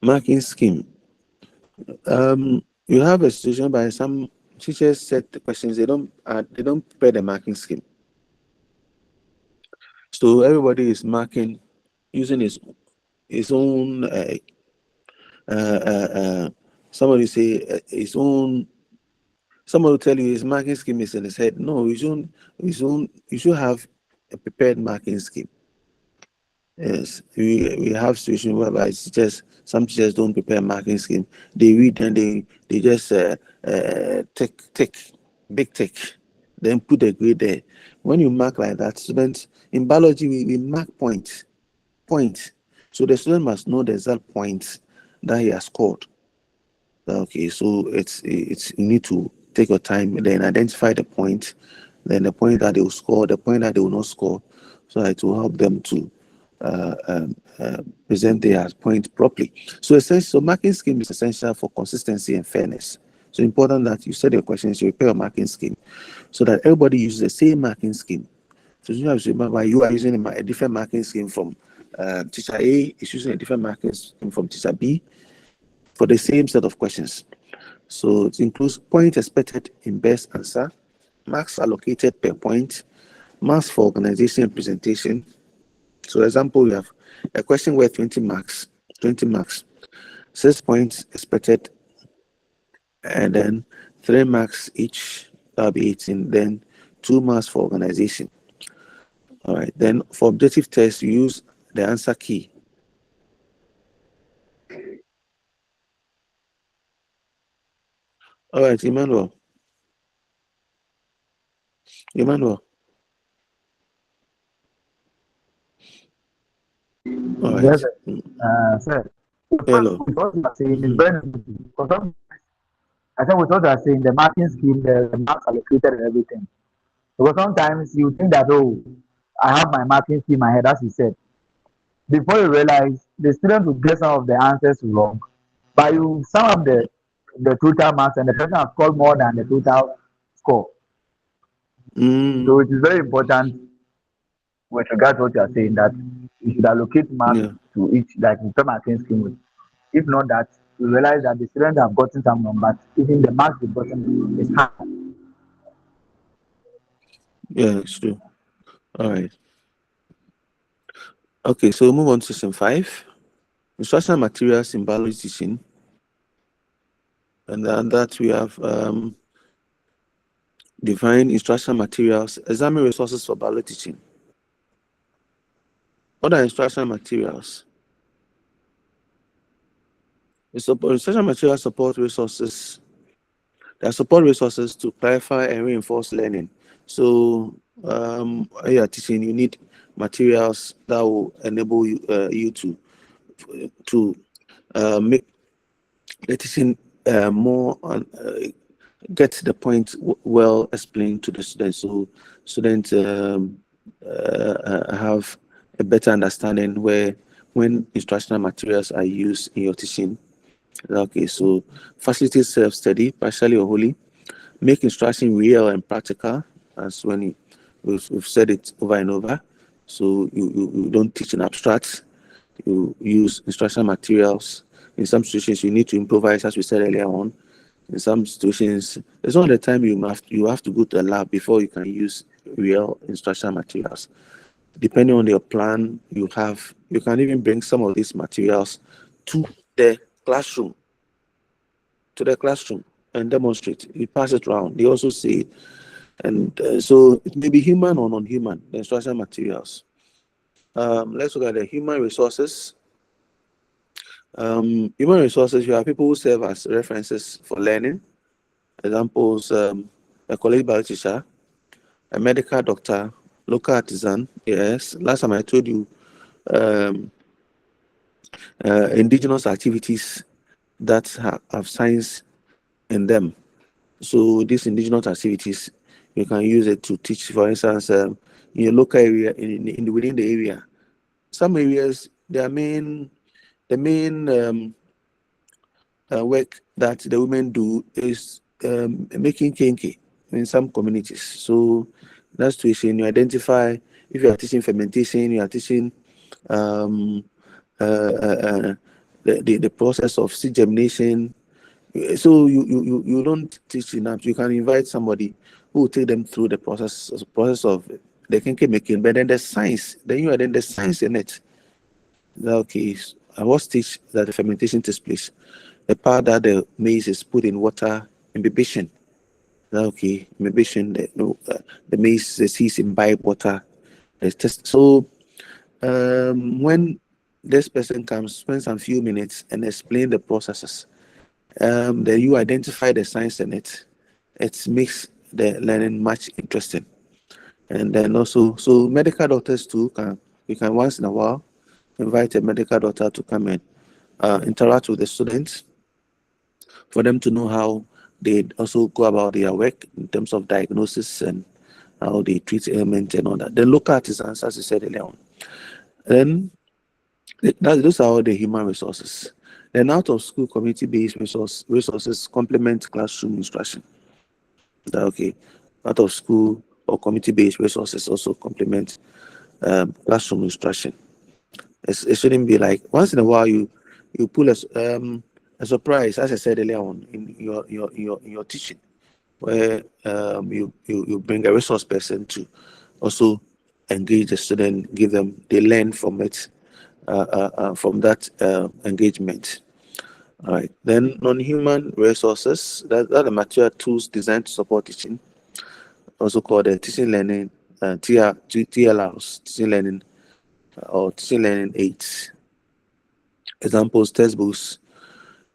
Marking scheme. You have a situation by some teachers set the questions, they don't prepare the marking scheme. So everybody is marking using his own somebody say his own. Someone will tell you his marking scheme is in his head. No, you should have a prepared marking scheme. Yes, we have situations whereby some teachers don't prepare marking scheme. They read and they just tick, big tick, then put the grade there. When you mark like that, students in biology we mark point. So the student must know the exact points that he has scored. Okay, so it's you need to take your time, then identify the point, then the point that they will score, the point that they will not score, so it will help them to present their point properly. So marking scheme is essential for consistency and fairness. So important that you set your questions, you prepare a marking scheme, so that everybody uses the same marking scheme. So you have to remember you are using a different marking scheme from teacher A is using a different marking scheme from teacher B for the same set of questions. So it includes point expected in best answer, marks allocated per point, marks for organization and presentation. So example, we have a question worth 20 marks, 6 points expected, and then 3 marks each, that'll be 18, then 2 marks for organization. All right, then for objective test, you use the answer key. All right, Emmanuel. All right. Yes, sir. Hello. What you are saying is very interesting. I think with what you are saying, the marking scheme, the marks allocated and everything. Because sometimes you think that, oh, I have my marking scheme in my head, as you said. Before you realize, the student will get some of the answers wrong. But you sum up the total marks and the person has scored more than the total score. So it is very important with regard to what you are saying that you should allocate marks to each, like the marking scheme. If not that, you realize that the students have gotten some numbers, even the marks they've gotten is high. Yeah, it's true. All right. Okay, so move on to section 5. Instructional materials in biology teaching. And then that we have define instructional materials, examine resources for biology teaching. What are instructional materials? Instructional materials support resources. There are support resources to clarify and reinforce learning. So when you are teaching, you need materials that will enable you to make the teaching more get the point well explained to the students, so students have a better understanding when instructional materials are used in your teaching. Okay, so facilitate self-study, partially or wholly, make instruction real and practical, as when we've said it over and over. So you don't teach in abstract, you use instructional materials. In some situations, you need to improvise, as we said earlier on. In some situations, there's not the time you have to go to a lab before you can use real instructional materials. Depending on your plan you have, you can even bring some of these materials to the classroom and demonstrate. You pass it around. They also say, and so it may be human or non-human, the instructional materials. Let's look at the human resources. Human resources, you have people who serve as references for learning. Examples, a college biology teacher, a medical doctor, local artisan. Yes, last time I told you indigenous activities that have science in them. So these indigenous activities, you can use it to teach, for instance, in your local area, within the area. Some areas the main work that the women do is making kenke in some communities. So that's tuition. You identify if you are teaching fermentation, you are teaching um, the process of seed germination. So you don't teach enough. You can invite somebody who will take them through the process of the kenke making, but then the science, then you are then the science in it. Okay, I was teach that the fermentation takes place. The part that the maize is put in water, imbibition. Okay, imbibition. The maize, the seeds imbibe water. So when this person comes, spend some few minutes and explain the processes, then you identify the science in it. It makes the learning much interesting. And then also, so medical doctors too you can once in a while invite a medical doctor to come and interact with the students for them to know how they also go about their work in terms of diagnosis and how they treat ailments and all that. The local artisans, as I said earlier on. Then those are all the human resources. Then out of school community-based resources complement classroom instruction. Okay, out of school or community-based resources also complement classroom instruction. It shouldn't be like once in a while you pull a surprise, as I said earlier on in your teaching, where you bring a resource person to also engage the student, they learn from it, from that engagement. All right. Then non-human resources, that are the material tools designed to support teaching, also called teaching learning, TLRs, teaching learning or teaching learning aids. Examples: textbooks,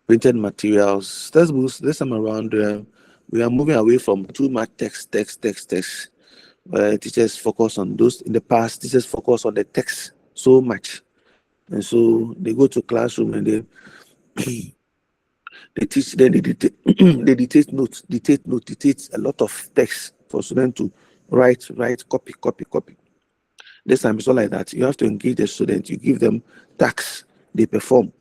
printed materials. Textbooks, this time around, we are moving away from too much text. Teachers focus on those. In the past, teachers focus on the text so much. And so they go to classroom and they teach, then they dictate notes, dictate a lot of text for students to write, copy. This time it's not like that. You have to engage the student, you give them tasks, they perform.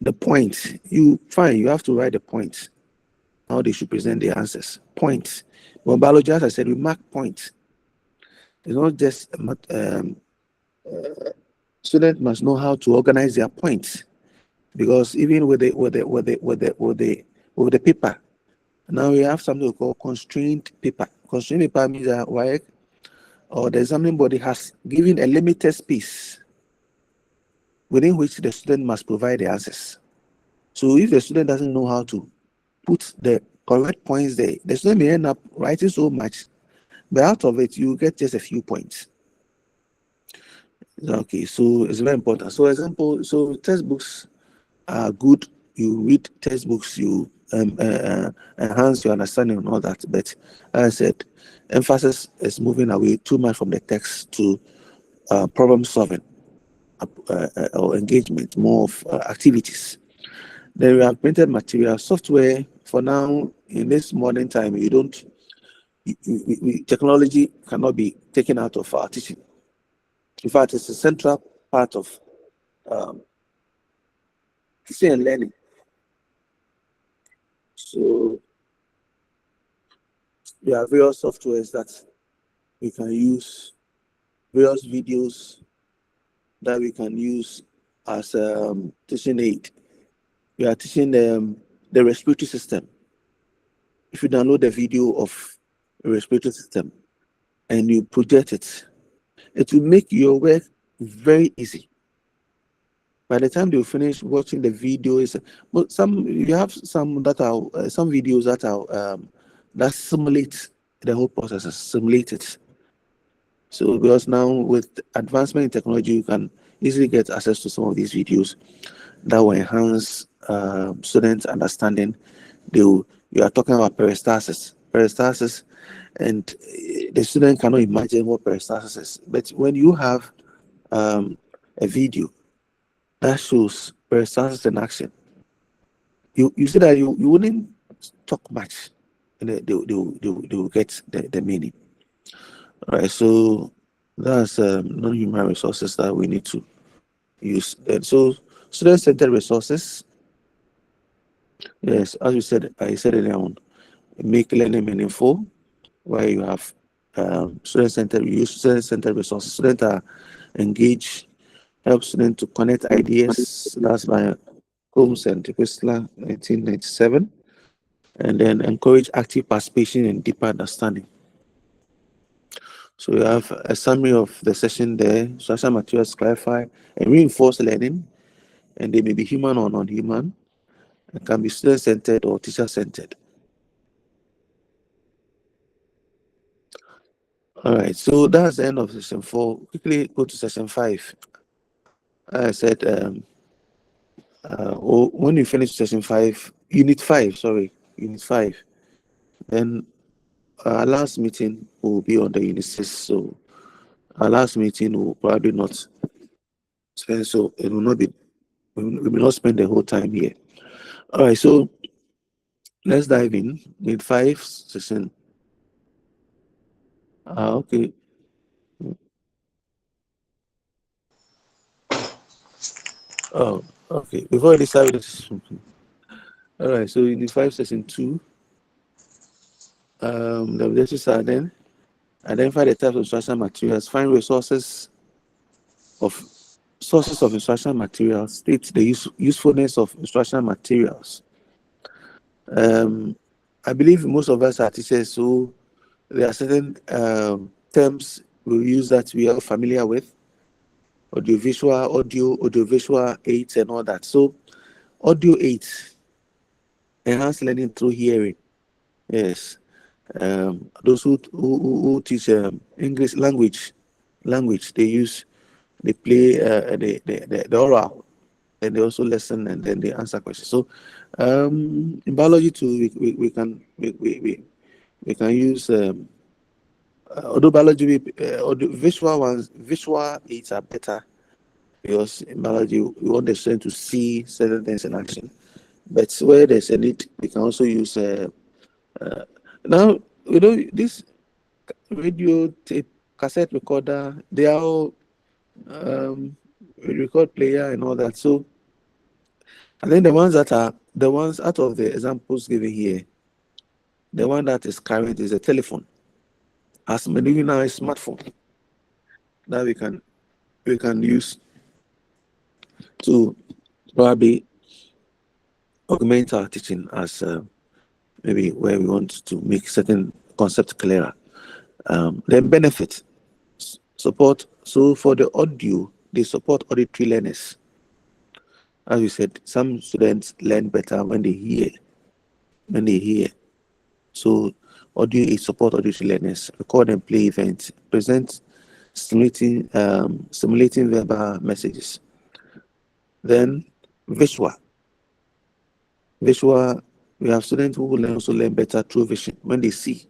The points, you have to write the points, how they should present their answers. Points. Well, biology, as I said, we mark points. It's not just students must know how to organize their points, because even with the paper, now we have something we call constrained paper. Constrained paper means that or the examining body has given a limited space within which the student must provide the answers. So if the student doesn't know how to put the correct points there, the student may end up writing so much, but out of it, you get just a few points. Okay, so it's very important. So textbooks are good. You read textbooks, you enhance your understanding and all that. But as I said, emphasis is moving away too much from the text to problem solving or engagement, more of activities. Then we have printed material software. For now, in this modern time, technology cannot be taken out of our teaching. In fact, it's a central part of teaching and learning. So there are various softwares that we can use, various videos that we can use as teaching aid. We are teaching the respiratory system. If you download the video of a respiratory system and you project it, it will make your work very easy. By the time they finish watching the video, you have some videos that are that simulate the whole process, simulated. So because now with advancement in technology, you can easily get access to some of these videos that will enhance students' understanding. You are talking about peristalsis, and the student cannot imagine what peristalsis is. But when you have a video that shows peristalsis in action, you see that you wouldn't talk much, and they will get the meaning. All right, so that's non-human resources that we need to use. And so student-centered resources. Yes, as I said earlier on, make learning meaningful, where you have student-centered resources. Students are engaged, help students to connect ideas. That's by Holmes and Whistler, 1997. And then encourage active participation and deeper understanding. So we have a summary of the session there. Instructional materials clarify and reinforce learning, and they may be human or non-human. It can be student-centered or teacher-centered. All right, so that's the end of session 4. Quickly go to session 5. I said, when you finish session 5, unit 5, then our last meeting will be on the unit 6. So our last meeting will probably not spend, so it will not be, we will not spend the whole time here. All right, so let's dive in. Unit 5 session. Okay. Oh, okay. We've already started this. All right, so unit 5 session 2. The objectives are then identify the types of instructional materials, find sources of instructional materials, state the usefulness of instructional materials. I believe most of us are teachers, so there are certain terms we use that we are familiar with, audiovisual aids and all that. So audio aids, enhanced learning through hearing. Yes. Those who teach English language, they play the oral, and they also listen, and then they answer questions. So in biology too, we can use although biology visual aids are better, because in biology we want the student to see certain things in action, but where there's a need, we can also use now, this radio tape, cassette recorder, they are all record player and all that. So I think the ones out of the examples given here, the one that is current is a telephone. As many now a smartphone that we can use to probably augment our teaching as maybe where we want to make certain concepts clearer. Then benefit support. So for the audio, they support auditory learners. As we said, some students learn better when they hear. So audio is support auditory learners. Record and play events. Present stimulating verbal messages. Then visual. We have students who will also learn better through vision when they see.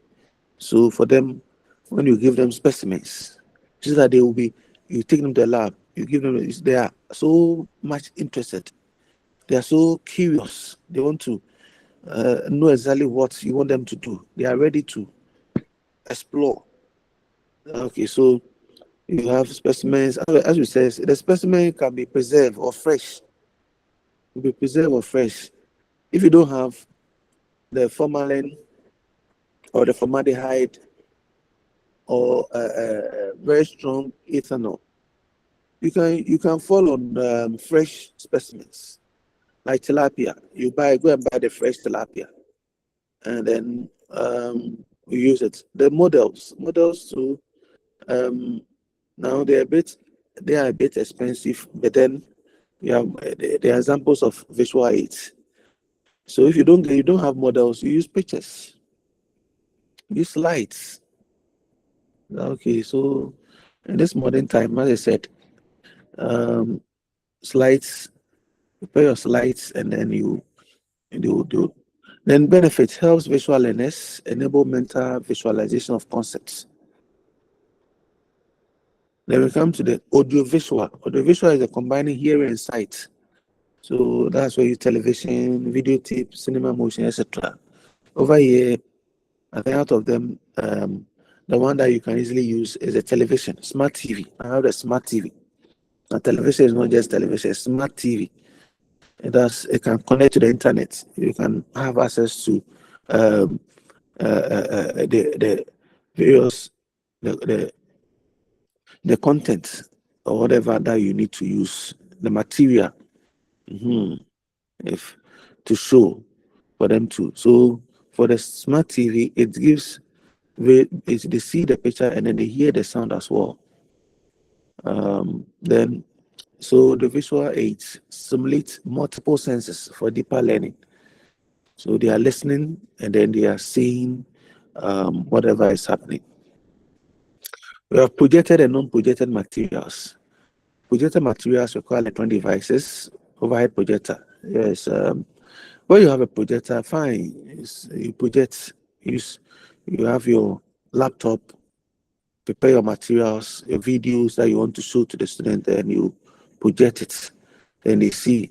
So for them, when you give them specimens, just that you take them to the lab, you give them, they are so much interested. They are so curious. They want to know exactly what you want them to do. They are ready to explore. Okay, so you have specimens. As we said, the specimen can be preserved or fresh. If you don't have the formalin or the formaldehyde or very strong ethanol, you can fall on fresh specimens like tilapia. Go and buy the fresh tilapia, and then you use it. The models too. Now they are a bit expensive, but then you have the examples of visual aids. So if you don't have models, you use pictures, use slides. Okay, so in this modern time, as I said, slides, prepare your slides, and then you do. Then benefits helps visual learners enable mental visualization of concepts. Then we come to the audiovisual. Audiovisual is a combining hearing and sight. So that's where you television, video tape, cinema, motion, etc. Over here, I think out of them, the one that you can easily use is a television, smart TV. I have a smart TV. A television is not just television, it's smart TV. It can connect to the internet. You can have access to um, the various the content or whatever that you need to use, the material, if to show for them to. So for the smart TV, it gives they see the picture and then they hear the sound as well. Then so the visual aids simulate multiple senses for deeper learning. So they are listening and then they are seeing whatever is happening. We have projected and non-projected materials. Projected materials require electronic devices, overhead projector. Yes, when you have a projector, fine. You project, you have your laptop, prepare your materials, your videos that you want to show to the student, and you project it. Then they see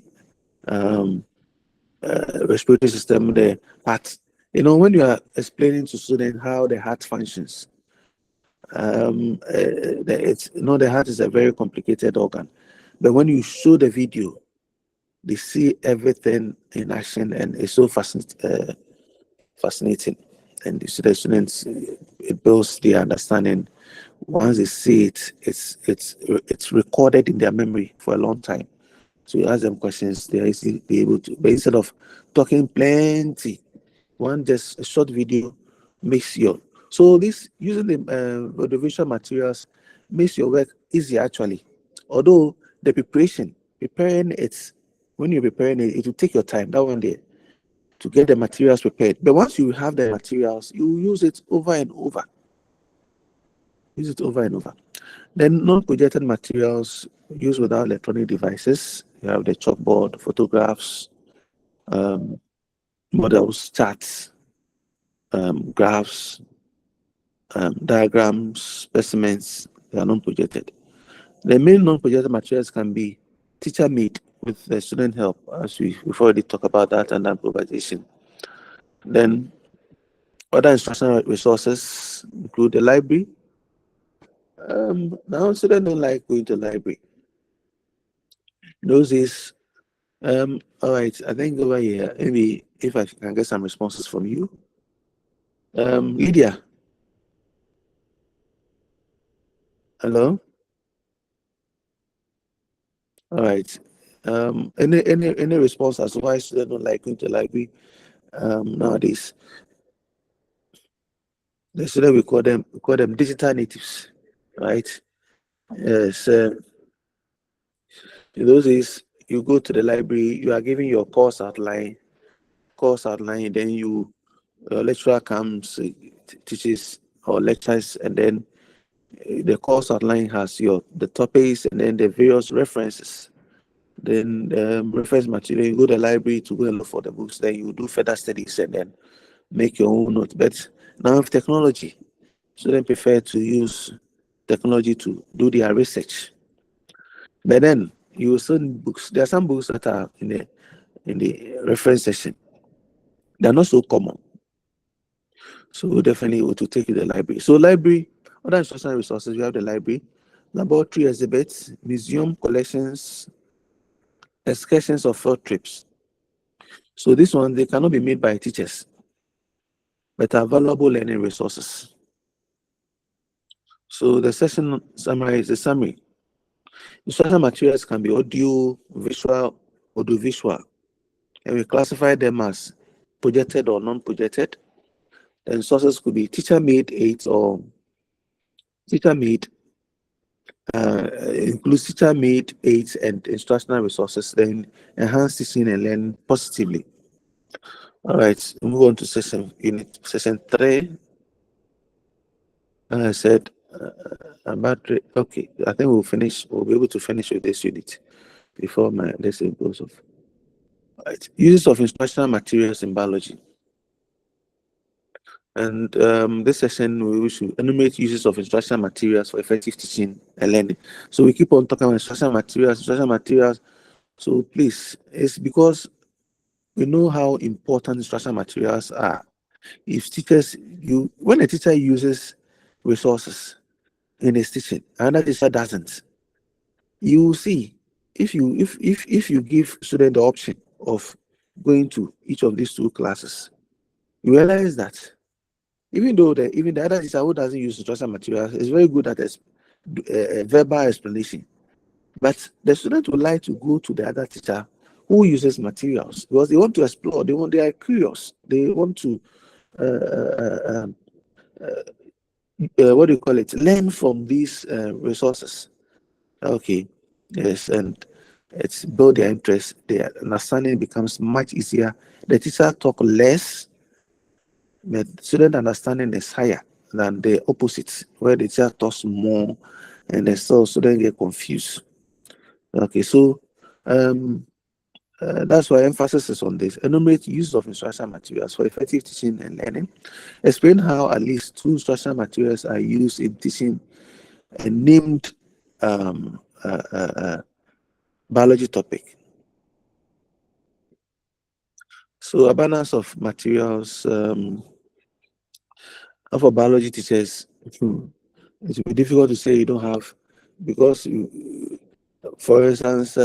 respiratory system, the heart. When you are explaining to students how the heart functions, the heart is a very complicated organ, but when you show the video, they see everything in action, and it's so fascinating. And you see the students, it builds their understanding. Once they see it, it's recorded in their memory for a long time. So you ask them questions, they are easily be able to. But instead of talking plenty, just a short video makes your. So this using the visual materials makes your work easy actually. Although the preparing it, when you're preparing it, it will take your time. That one day to get the materials prepared. But once you have the materials, you use it over and over. Use it over and over. Then non-projected materials used without electronic devices. You have the chalkboard, photographs, models, charts, graphs, diagrams, specimens. They are non-projected. The main non-projected materials can be teacher-made with the student help, as we've already talked about that, and improvisation. Then other instructional resources include the library. Now students don't like going to the library. Those is all right. I think over here, maybe if I can get some responses from you. Lydia. Hello. All right. Any response as to why students don't like going to the library nowadays? The student we call them digital natives, right? Yes. In those days, you go to the library, you are giving your course outline, then your lecturer comes, teaches or lectures, and then the course outline has the topics and then the various references. Then reference material, you go to the library to go and look for the books, then you do further studies and then make your own notes. But now with technology, students prefer to use technology to do their research. But then you will still need books. There are some books that are in the reference section. They're not so common. So definitely we to take you to the library. So library, other instructional resources, we have the library, laboratory exhibits, museum collections, excursions or field trips. So this one, they cannot be made by teachers, but are valuable learning resources. So the session summary is the summary. Instructional materials can be audio, visual, audiovisual, and we classify them as projected or non-projected. And sources could be teacher-made aids or teacher-made, includes teacher-made aids and instructional resources, then enhance teaching and learning positively. All right, we'll move on to session 3. I said okay, I think we'll be able to finish with this unit before my lesson goes off. All right, uses of instructional materials in biology. And this session, we should enumerate uses of instructional materials for effective teaching and learning. So we keep on talking about instructional materials. So please, it's because we know how important instructional materials are. If teachers, when a teacher uses resources in his teaching, another teacher doesn't, you will see if you give student the option of going to each of these two classes, you realize that even the other teacher who doesn't use instructional materials is very good at verbal explanation, but the student would like to go to the other teacher who uses materials because they want to explore. They are curious. They want to what do you call it? Learn from these resources. Okay, yes, and it's build their interest. Their understanding becomes much easier. The teacher talk less, but student understanding is higher than the opposite, where the teacher talks more, and the student get confused. Okay, so that's why emphasis is on this. Enumerate use of instructional materials for effective teaching and learning. Explain how at least two instructional materials are used in teaching a named biology topic. So abundance of materials for biology teachers, it will be difficult to say you don't have, because for instance,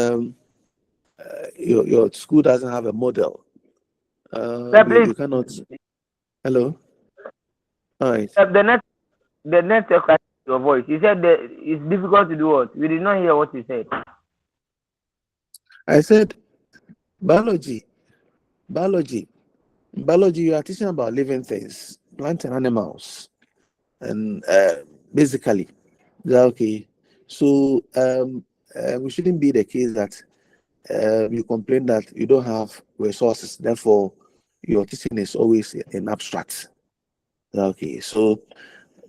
your school doesn't have a model. You cannot. Hello. All right. The network, your voice. You said that it's difficult to do what? We did not hear what you said. I said biology. You are teaching about living things, plants and animals, and basically, okay. So we shouldn't be the case that you complain that you don't have resources, therefore your teaching is always in abstract. Okay, so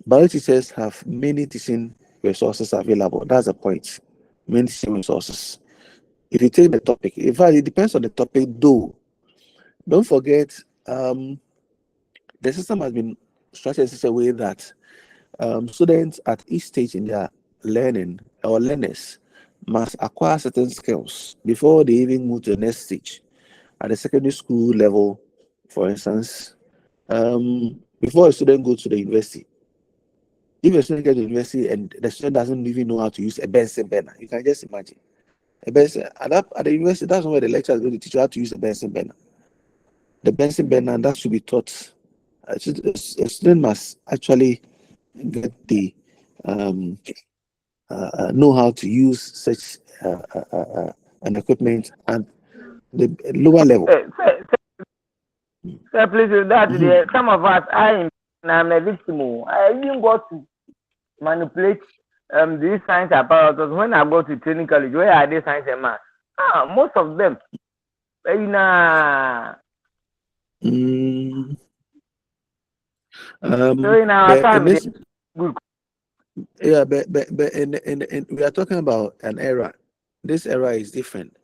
biology teachers have many teaching resources available. That's the point. Many teaching resources. If you take the topic, in fact, it depends on the topic, though. Don't forget, the system has been structured in such a way that students at each stage in their learning, or learners, must acquire certain skills before they even move to the next stage. At the secondary school level, for instance, before a student goes to the university, if a student gets to the university and the student doesn't even know how to use a Benson burner, you can just imagine. A Benson, at the university, that's where the lecturer is going to teach you how to use a Benson burner. The Benson burner, that should be taught. A student must actually get the know how to use such an equipment at the lower level. Sir, please, some of us, I'm a victim. I even got to manipulate these science apparatus when I go to training college. Where are they science and math? Most of them. So in our time, good. Yeah, but we are talking about an era. This era is different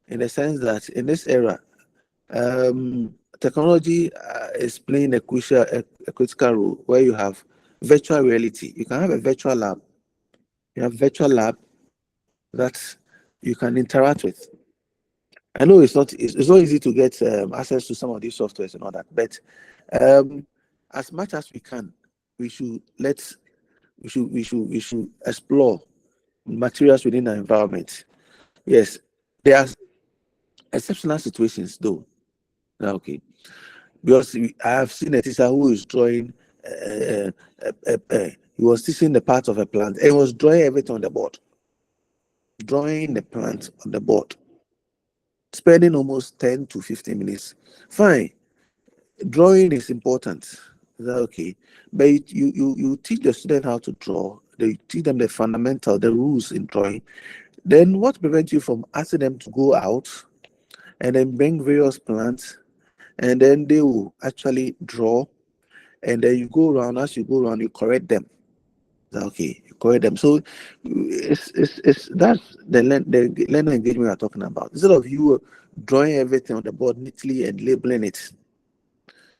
in the sense that in this era, technology is playing a critical role, where you have virtual reality. You can have a virtual lab. You have virtual lab that you can interact with. I know it's not easy to get access to some of these softwares and all that, but as much as we can, we should explore materials within the environment. Yes, there are exceptional situations though. Okay, because I have seen a teacher who is drawing. He was teaching the part of a plant and was drawing everything on the board. Drawing the plant on the board, spending almost 10 to 15 minutes. Fine, drawing is important. Okay, but you teach the student how to draw. They teach them the fundamental, the rules in drawing. Then what prevents you from asking them to go out and then bring various plants, and then they will actually draw, and then you go around. As you go around, you correct them. Okay, you correct them. So it's that's the learner engagement we are talking about. Instead of you drawing everything on the board neatly and labeling it,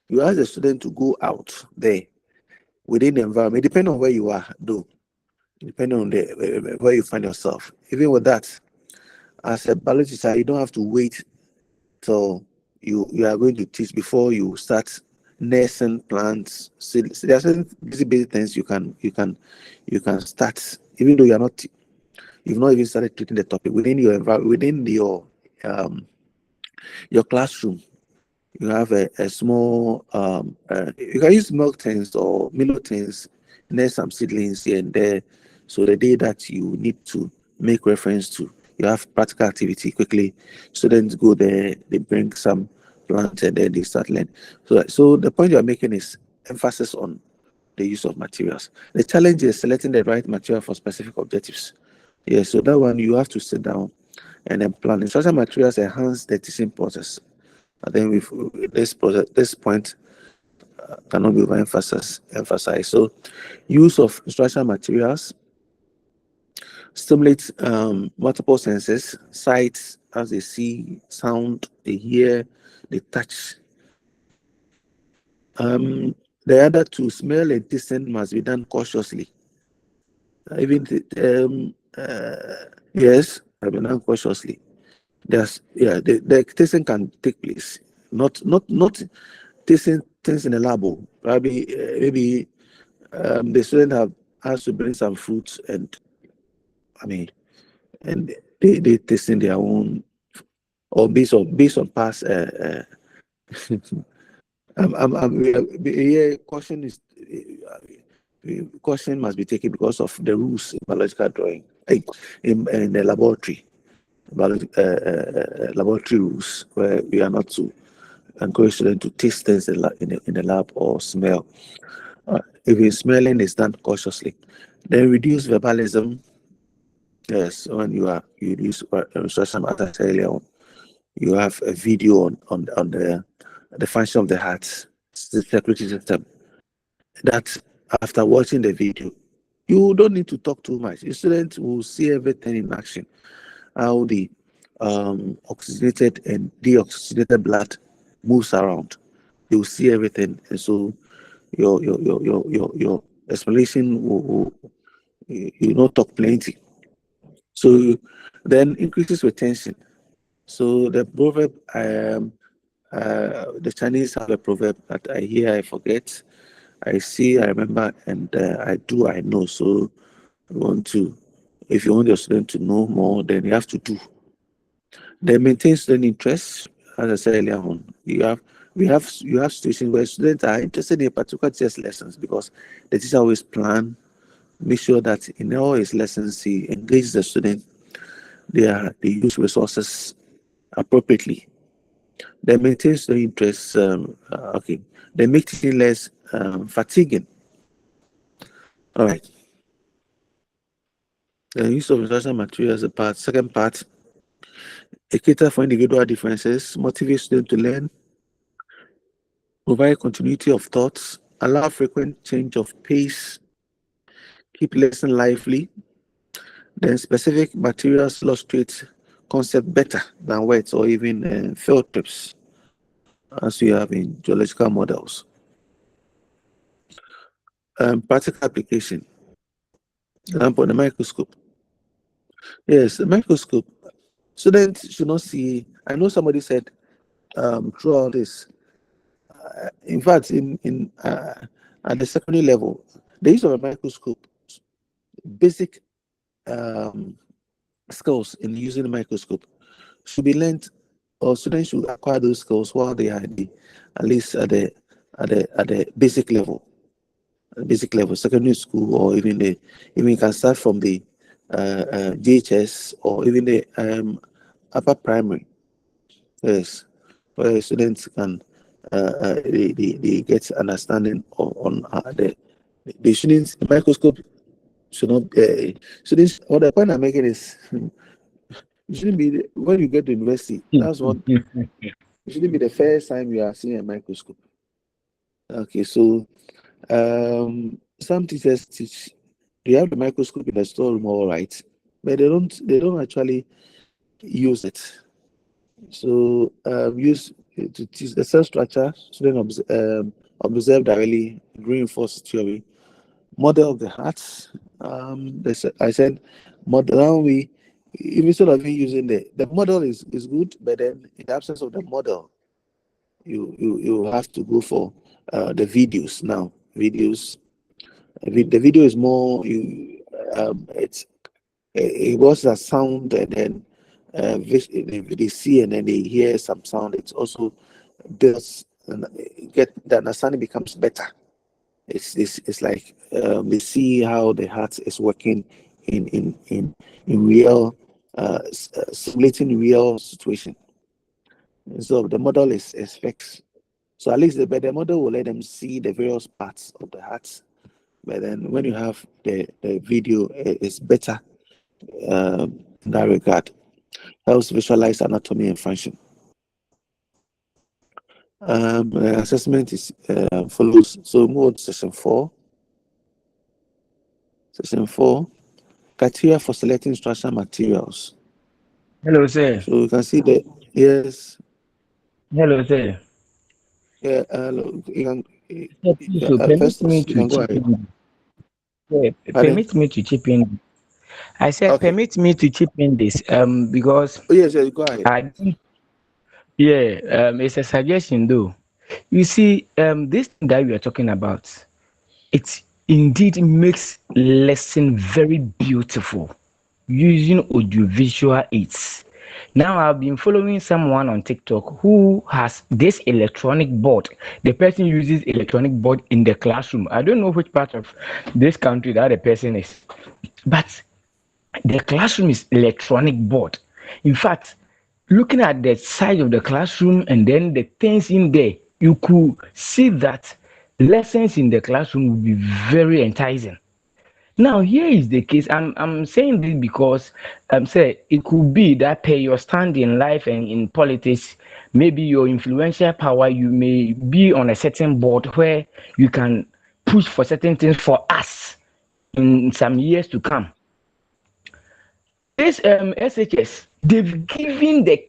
you ask the student to go out there within the environment, depending on where you are, though, depending on where you find yourself. Even with that, as a biology teacher, you don't have to wait till you are going to teach before you start nursing plants. So there are certain basic things you can start, even though you are not you've not even started treating the topic within your classroom. You have a small you can use milk tins or Milo tins, and there's some seedlings here and there. So the day that you need to make reference to, you have practical activity quickly. Students go there, they bring some plants, and then they start learning. So the point you are making is emphasis on the use of materials. The challenge is selecting the right material for specific objectives. Yeah, so that one you have to sit down and then plan. Instructional materials enhance the teaching process. I think with this point cannot be emphasized. So, use of instructional materials stimulates multiple senses, sight as they see, sound they hear, they touch. The other two, smell and tasting, must be done cautiously. Yes, I've been done cautiously. The tasting can take place, not tasting things in a lab. Probably maybe the student has to bring some fruits, and they tasting their own, or based on past. Caution is caution must be taken because of the rules in biological drawing in the laboratory. Laboratory rules where we are not to encourage students to taste things in the lab or smell. If smelling is done cautiously, then reduce verbalism. Yes, when you use instruction as I said earlier on, you have a video on the function of the heart, the circulatory system. That after watching the video, you don't need to talk too much. The students will see everything in action. How the oxygenated and deoxygenated blood moves around. You will see everything, and so your explanation will you not talk plenty. So then increases retention. So the proverb, the Chinese have a proverb that I hear, I forget, I see, I remember, and I do, I know. So if you want your student to know more, then you have to do. They maintain student interest, as I said earlier on. You have situations where students are interested in a particular test lessons because the teacher always plan, make sure that in all his lessons he engages the student. They use resources appropriately. They maintain student interest. They make teaching less fatiguing. All right. The use of instructional materials, second part, a cater for individual differences, motivate students to learn, provide continuity of thoughts, allow frequent change of pace, keep lesson lively. Then specific materials illustrate concept better than words or even field trips, as we have in geological models. Practical application. Example, the microscope. Yes, the microscope. Students should not see. I know somebody said throughout this. In fact, at the secondary level, the use of a microscope, basic skills in using a microscope should be learned, or students should acquire those skills while they are at least at the basic level, secondary school, or even you can start from the JHS or even the upper primary. Yes, where students can they get understanding on the students. The microscope should not students. What the point I'm making is it shouldn't be when you get to university. That's what it shouldn't be the first time you are seeing a microscope. Okay, so some teachers teach. They have the microscope in the storeroom, all right, but they don't actually use it. So use to teach the cell structure. Students observe directly, reinforce theory. Model of the heart. I said model. Now instead of using the model is good, but then in the absence of the model, you have to go for the videos now. The video is more it's it was a sound, and then they see and then they hear some sound. It also builds and get the understanding becomes better. It's like they see how the heart is working in real simulating real situation. And so the model is fixed. So at least the model will let them see the various parts of the heart. But then when you have the video, it's better in that regard. Helps visualize anatomy and function. Assessment is follows. So move on to session 4. Session 4, criteria for selecting instructional materials. Hello, sir. So you can see that, yes. Hello, sir. Yeah, you can, So permit first, me you to can go chip ahead. in. Yeah, Pardon? permit me to chip in. I said, Okay. permit me to chip in this. Because Oh, yes, go ahead. I think, yeah, it's a suggestion though. You see, this thing that we are talking about, it indeed makes lesson very beautiful using audiovisual aids. Now I've been following someone on TikTok who has this electronic board. The person uses electronic board in the classroom. I don't know which part of this country that the person is, but the classroom is electronic board. In fact, looking at the side of the classroom and then the things in there, you could see that lessons in the classroom will be very enticing. Now, here is the case. I'm saying this because say it could be that per your stand in life and in politics, maybe your influential power, you may be on a certain board where you can push for certain things for us in some years to come. This SHS, they've given the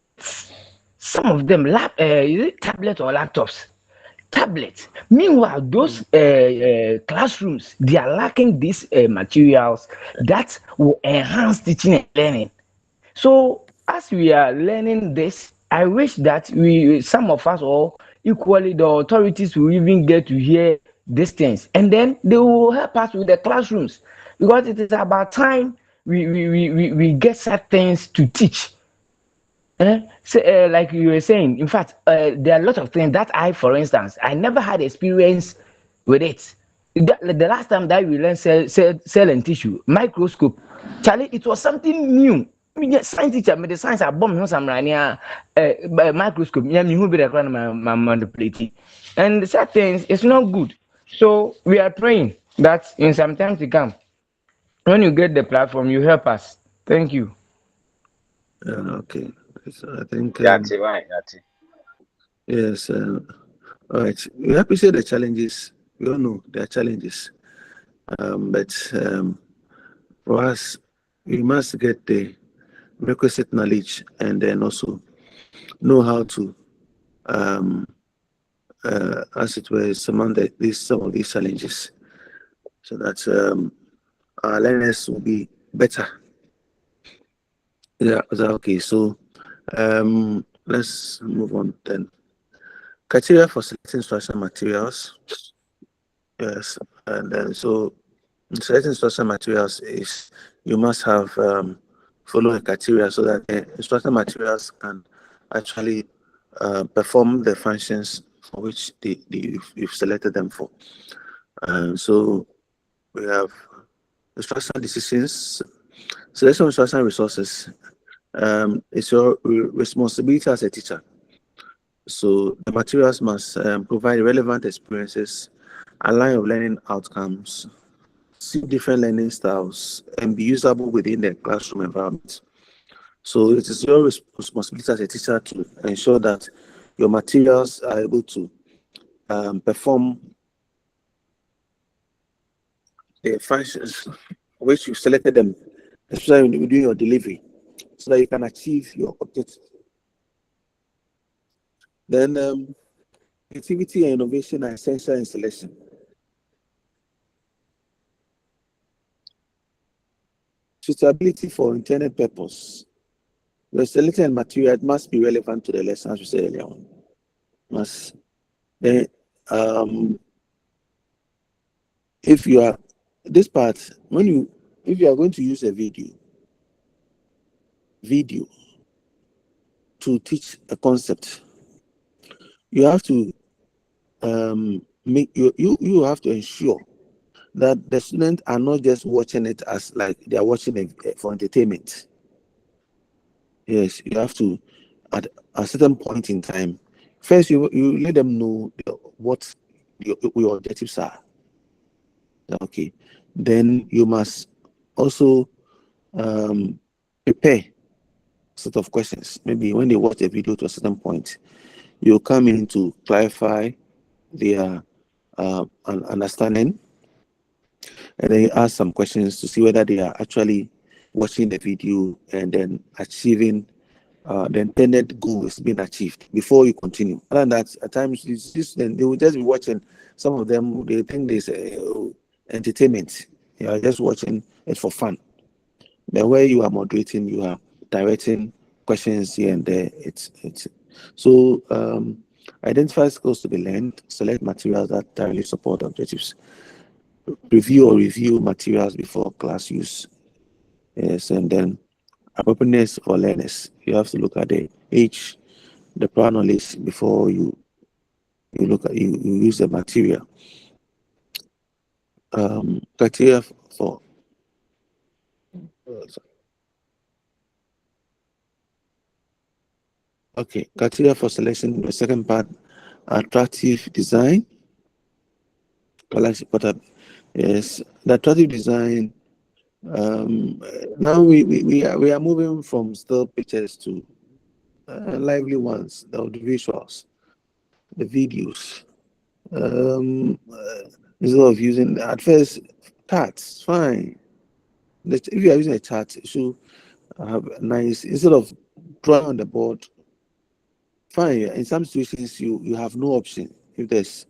some of them is it tablet or laptops? Tablets. Meanwhile, those classrooms, they are lacking these materials that will enhance teaching and learning. So as we are learning this, I wish that some of us, or equally the authorities, will even get to hear these things, and then they will help us with the classrooms, because it is about time we get such things to teach. So, like you were saying, in fact, there are a lot of things that for instance, I never had experience with it. The last time that we learned cell and tissue, microscope, Charlie, it was something new. I mean, science teacher, me the science I bomb him some microscope. Yeah, me who be the kind of manipulating, and such things it's not good. So we are praying that in some time to come, when you get the platform, you help us. Thank you. Okay. So I think, Yati. yes. All right. We appreciate the challenges. We all know there are challenges. But for us, we must get the requisite knowledge and then also know how to, as it were, surmount some of these challenges, so that our learners will be better. Yeah, is that okay? So let's move on then. Criteria for selecting instructional materials. Yes, and then so selecting instructional materials is you must have following criteria so that the instructional materials can actually perform the functions for which you've selected them for. So we have instructional decisions, selection of instructional resources. It's your responsibility as a teacher. So the materials must provide relevant experiences, align with learning outcomes, suit different learning styles, and be usable within the classroom environment. So it is your responsibility as a teacher to ensure that your materials are able to perform the functions which you selected them, especially when you're doing your delivery, so that you can achieve your objective. Then creativity and innovation are essential in selection. Suitability for intended purpose. The selected material must be relevant to the lesson, as we said earlier on. Must then if you are this part, if you are going to use a video, video to teach a concept, you have to you have to ensure that the students are not just watching it as like they are watching it for entertainment. Yes, you have to, at a certain point in time, first you let them know what your objectives are. Okay, then you must also prepare set of questions. Maybe when they watch the video to a certain point, you come in to clarify their understanding, and then you ask some questions to see whether they are actually watching the video and then achieving the intended goal is being achieved before you continue. Other than that, at times then they will just be watching. Some of them, they think there's entertainment. You are just watching it for fun. The way you are moderating, you are directing questions here and there. It's so identify skills to be learned, select materials that directly support objectives, review materials before class use. Yes, and then appropriateness for learners. You have to look at the age, the prior knowledge before you use the material. Criteria for criteria for selection. The second part, attractive design. Yes, the attractive design. Now we are moving from still pictures to lively ones, the visuals, the videos. Instead of using at first charts, fine. If you are using a chart, it should have a nice, instead of drawing on the board, fine. In some situations, you have no option if there's,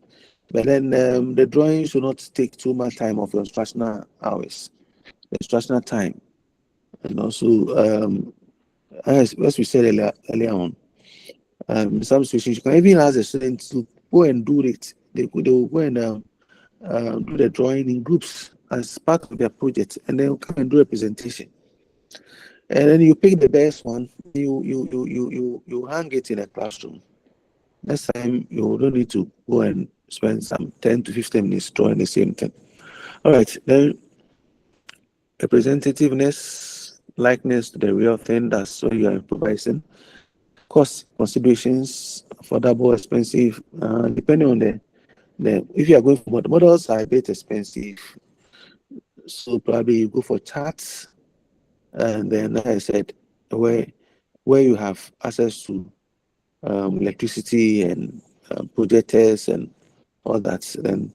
but then the drawing should not take too much time of your instructional hours, the instructional time, and also as we said earlier on, in some situations you can even ask the students to go and do it. They will go and do the drawing in groups as part of their project, and then come and do a presentation. And then you pick the best one, you hang it in a classroom. Next time you don't need to go and spend some 10 to 15 minutes drawing the same thing. All right, then representativeness, likeness to the real thing. That's what you are improvising. Cost considerations, affordable, expensive, depending on the if you are going for models are a bit expensive, so probably you go for charts, and then like I said, where you have access to electricity and projectors and all that, then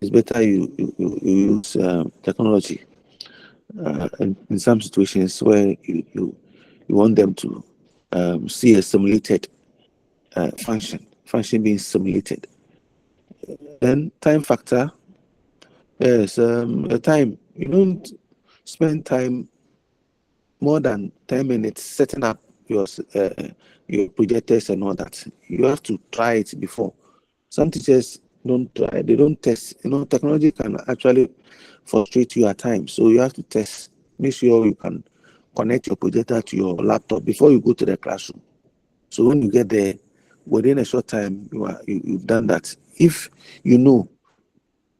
it's better you use technology. In some situations where you want them to see a simulated function being simulated. Then time factor. Yes, the time. You don't spend time more than 10 minutes setting up your projectors and all that. You have to try it before. Some teachers don't try, they don't test. Technology can actually frustrate you at times. So you have to test. Make sure you can connect your projector to your laptop before you go to the classroom. So when you get there, within a short time, you've done that. If you know,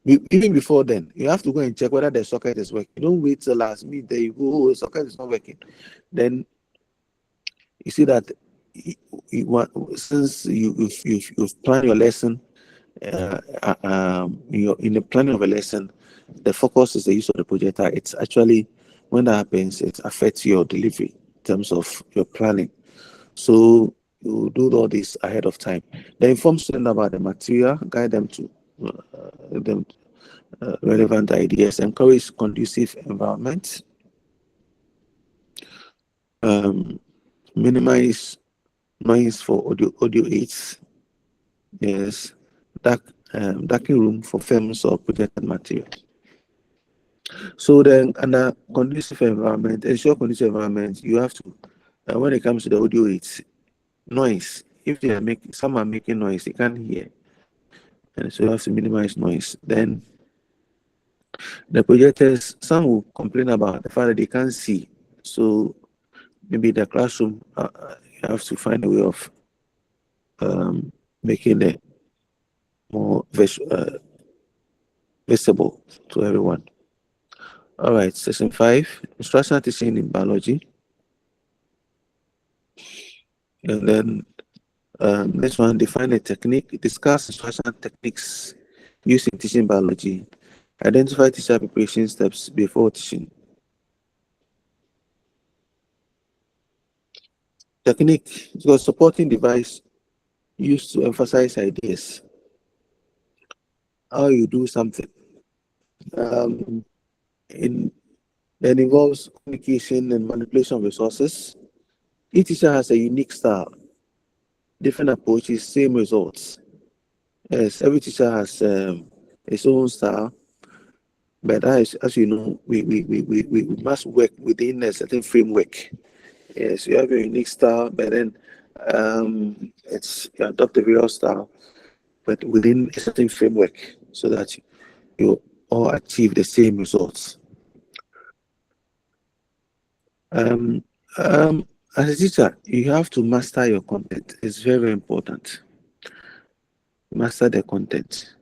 even before then, you have to go and check whether the socket is working. Don't wait till last minute. There you go, oh, the socket is not working. Then you see that since you've planned your lesson, in the planning of a lesson, the focus is the use of the projector. It's actually, when that happens, it affects your delivery in terms of your planning. So you do all this ahead of time. Then inform students about the material, guide them to relevant ideas, encourage conducive environment, minimize noise for audio aids. Yes, darkening room for films or projected materials. So then, under conducive environment, ensure conducive environment, you have to, when it comes to the audio aids, noise. If they are some are making noise, they can't hear, and so you have to minimize noise. Then the projectors, some will complain about the fact that they can't see, so maybe the classroom, you have to find a way of making it more visible to everyone. All right, session 5, instructional teaching in biology. And then next one, define a technique, discuss instructional techniques used in teaching biology. Identify teacher preparation steps before teaching. Technique is a supporting device used to emphasize ideas. How you do something. That involves communication and manipulation of resources. Each teacher has a unique style, different approaches, same results. Yes, every teacher has his own style, but as you know, we must work within a certain framework. Yes, you have a unique style, but then you adopt a real style, but within a certain framework, so that you all achieve the same results. As a teacher, you have to master your content. It's very, very important. Master the content.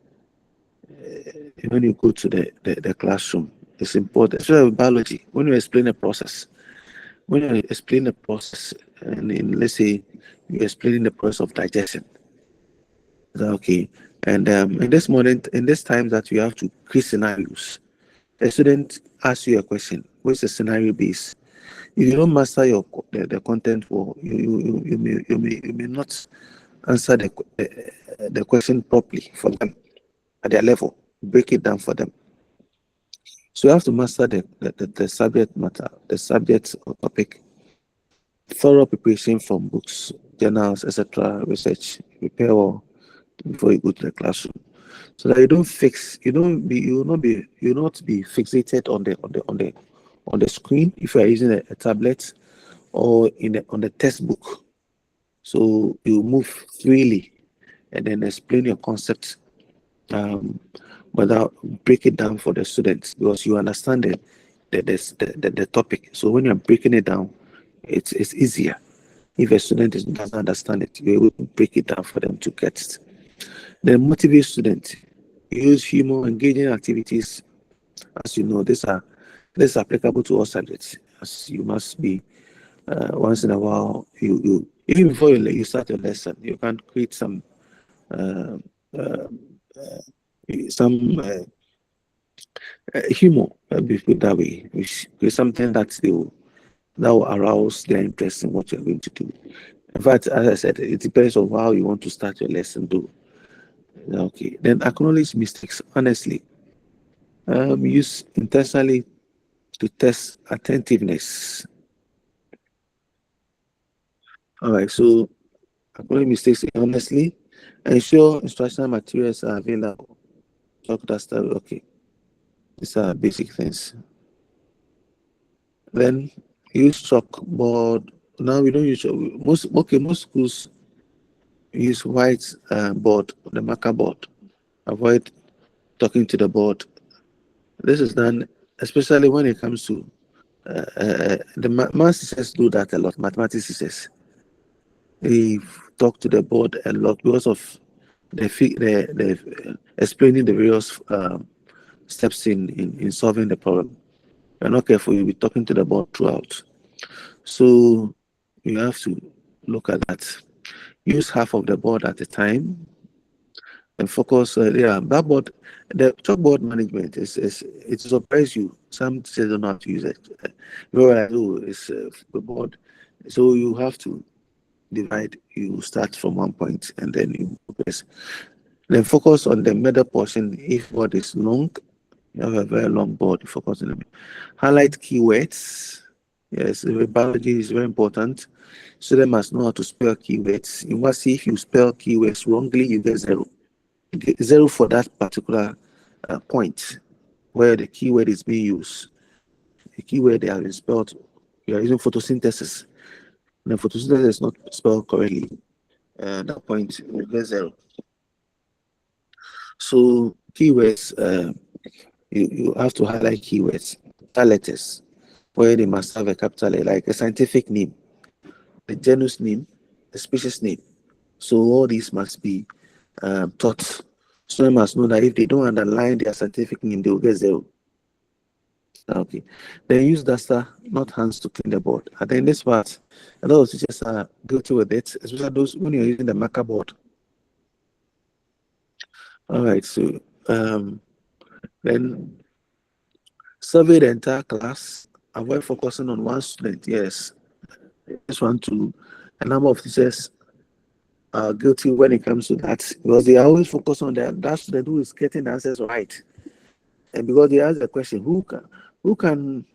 When you go to the classroom, it's important. Especially with biology, when you explain a process, and let's say you're explaining the process of digestion. Okay. And in this time that you have to create scenarios, a student asks you a question, which is a scenario based. If you don't master the content, you may not answer the question properly for them at their level. Break it down for them. So you have to master the subject matter, the subject or topic. Thorough preparation from books, journals, etc., research, prepare all before you go to the classroom, so that you will not be fixated on the screen if you are using a tablet or on the textbook. So you move freely and then explain your concept without break it down for the students, because you understand the topic. So when you're breaking it down, it's easier. If a student doesn't understand it, you're able to break it down for them to get it. Then motivate students. Use humor, engaging activities. As you know, this is applicable to all subjects. As you must be once in a while, you even before you start your lesson, you can create some humor, that way, which is something that will arouse their interest in what you're going to do. In fact, as I said, it depends on how you want to start your lesson. Okay, then acknowledge mistakes honestly. Use intentionally to test attentiveness. All right, so acknowledge mistakes honestly. Ensure instructional materials are available. Talk that stuff. Okay, these are basic things. Then use chalkboard. Now we don't use most schools use white board, the marker board. Avoid talking to the board. This is done especially when it comes to the math teachers do that a lot. Mathematics teachers, they talk to the board a lot because of the explaining the various steps in solving the problem. You're not careful, you'll be talking to the board throughout. So you have to look at that. Use half of the board at a time and focus. That board, the chalkboard management it surprises you. Some teachers don't know how to use it. It's the board. So you have to divide. You start from one point and then you progress. Then focus on the middle portion. If board is long, you have a very long board. You focus on it. Highlight keywords. Yes, biology is very important. So they must know how to spell keywords. You must see if you spell keywords wrongly, you get 0. You get 0 for that particular point where the keyword is being used. The keyword they have been spelled. You are using photosynthesis. And the photosynthesis is not spelled correctly. That point you get 0. So keywords, you have to highlight keywords, letters. where they must have a capital A, like a scientific name, the genus name, the species name. So all these must be taught. Students must know that if they don't underline their scientific name, they will get 0. Okay. Then use duster, not hands, to clean the board. I think this part, a lot of teachers are guilty with it, especially those when you're using the marker board. All right. So then survey the entire class. Avoid focusing on one student. Yes. This one too. A number of teachers are guilty when it comes to that, because they are always focused on that student who is getting the answers right. And because they ask the question, who can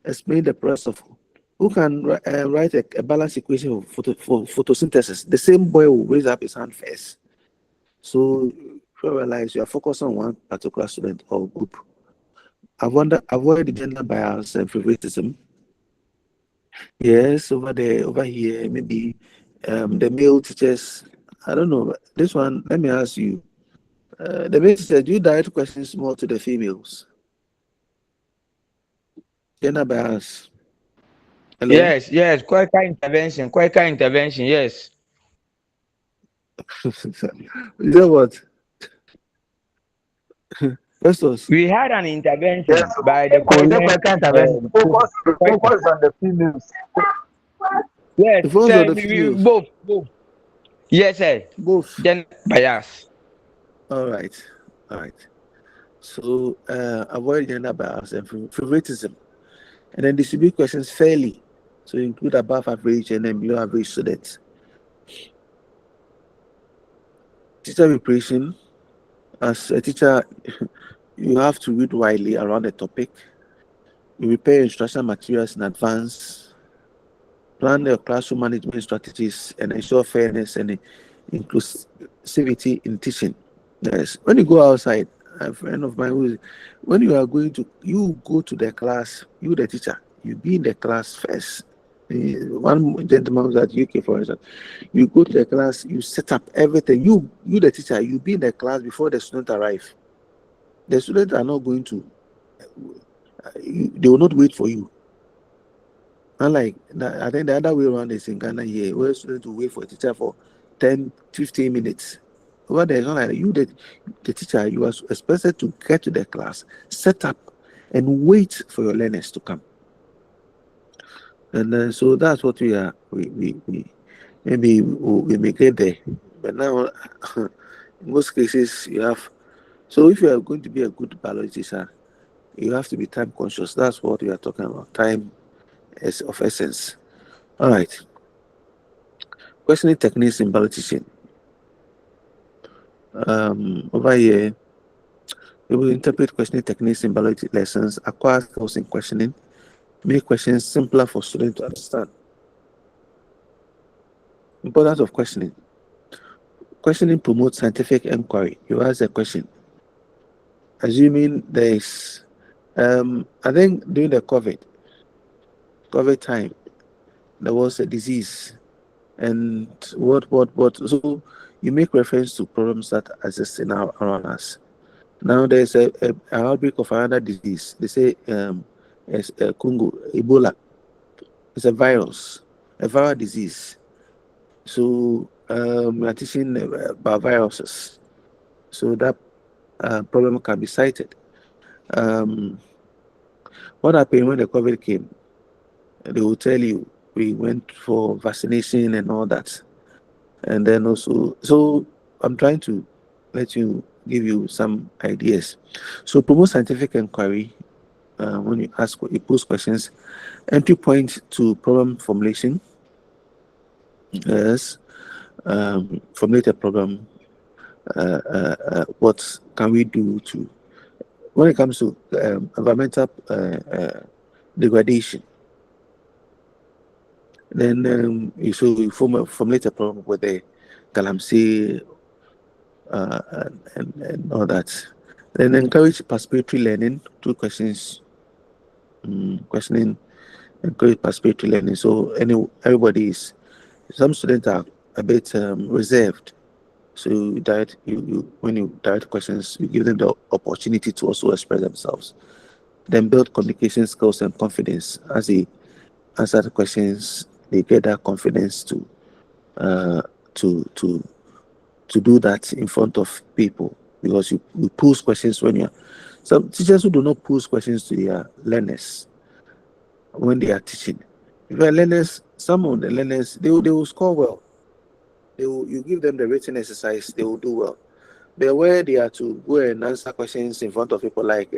explain the process of, who can write a balanced equation for photosynthesis? The same boy will raise up his hand first. So you realize you are focused on one particular student or group. Avoid the gender bias and favoritism. Yes, over here, maybe the male teachers. I don't know. This one, let me ask you. The male teachers, do you direct questions more to the females? Gender bias. Hello? Yes, Quaker intervention, yes. You know what? Festus, We had an intervention Yes, by the Quaker intervention. Focus on the females. yes, the phones of the females. both. Yes, sir. Both. Then bias. All right. So avoid gender bias and favoritism. And then distribute questions fairly. So include above average and then below average students. Teacher preparation. As a teacher, you have to read widely around the topic. You prepare instructional materials in advance. Plan your classroom management strategies and ensure fairness and inclusivity in teaching. Yes. When you go outside, a friend of mine when you are going to, you go to the class, you the teacher, you be in the class first. One gentleman was at UK, for instance. You go to the class, you set up everything. You the teacher, you be in the class before the student arrive. The students are not going to. They will not wait for you. Unlike I think the other way around is in Ghana here, where students will wait for a teacher for 10, 15 minutes. Over there, it's not like you, the teacher, you are expected to get to the class, set up, and wait for your learners to come. And so that's what we are. We maybe we may get there, but now in most cases you have. So if you are going to be a good biology teacher, you have to be time conscious. That's what we are talking about. Time is of essence. All right. Questioning techniques in biology teaching. Over here, we will interpret questioning techniques in biology lessons, acquire skills in questioning, make questions simpler for students to understand. Importance of questioning. Questioning promotes scientific inquiry. You ask a question, assuming there is, I think during the COVID time, there was a disease, and what. So you make reference to problems that exist in around us. Now there's an outbreak of another disease. They say it's Congo, Ebola. It's a virus, a viral disease. So we are teaching about viruses. So that problem can be cited. What happened when the COVID came? They will tell you we went for vaccination and all that. And then also, so I'm trying to give you some ideas. So promote scientific inquiry when you pose questions. Entry point to problem formulation. Yes. Formulate a problem. What can we do to, when it comes to environmental degradation? Then you formulate a problem with the galamsey and all that. Then encourage participatory learning through questions. Questioning, encourage participatory learning. So everybody is. Some students are a bit reserved. So when you direct questions, you give them the opportunity to also express themselves. then build communication skills and confidence. As they answer the questions, they get that confidence to uh, to to to do that in front of people, because you pose questions when you're some teachers who do not pose questions to their learners when they are teaching. If your learners, some of the learners, they will score well. You give them the written exercise, they will do well. But where they are to go and answer questions in front of people like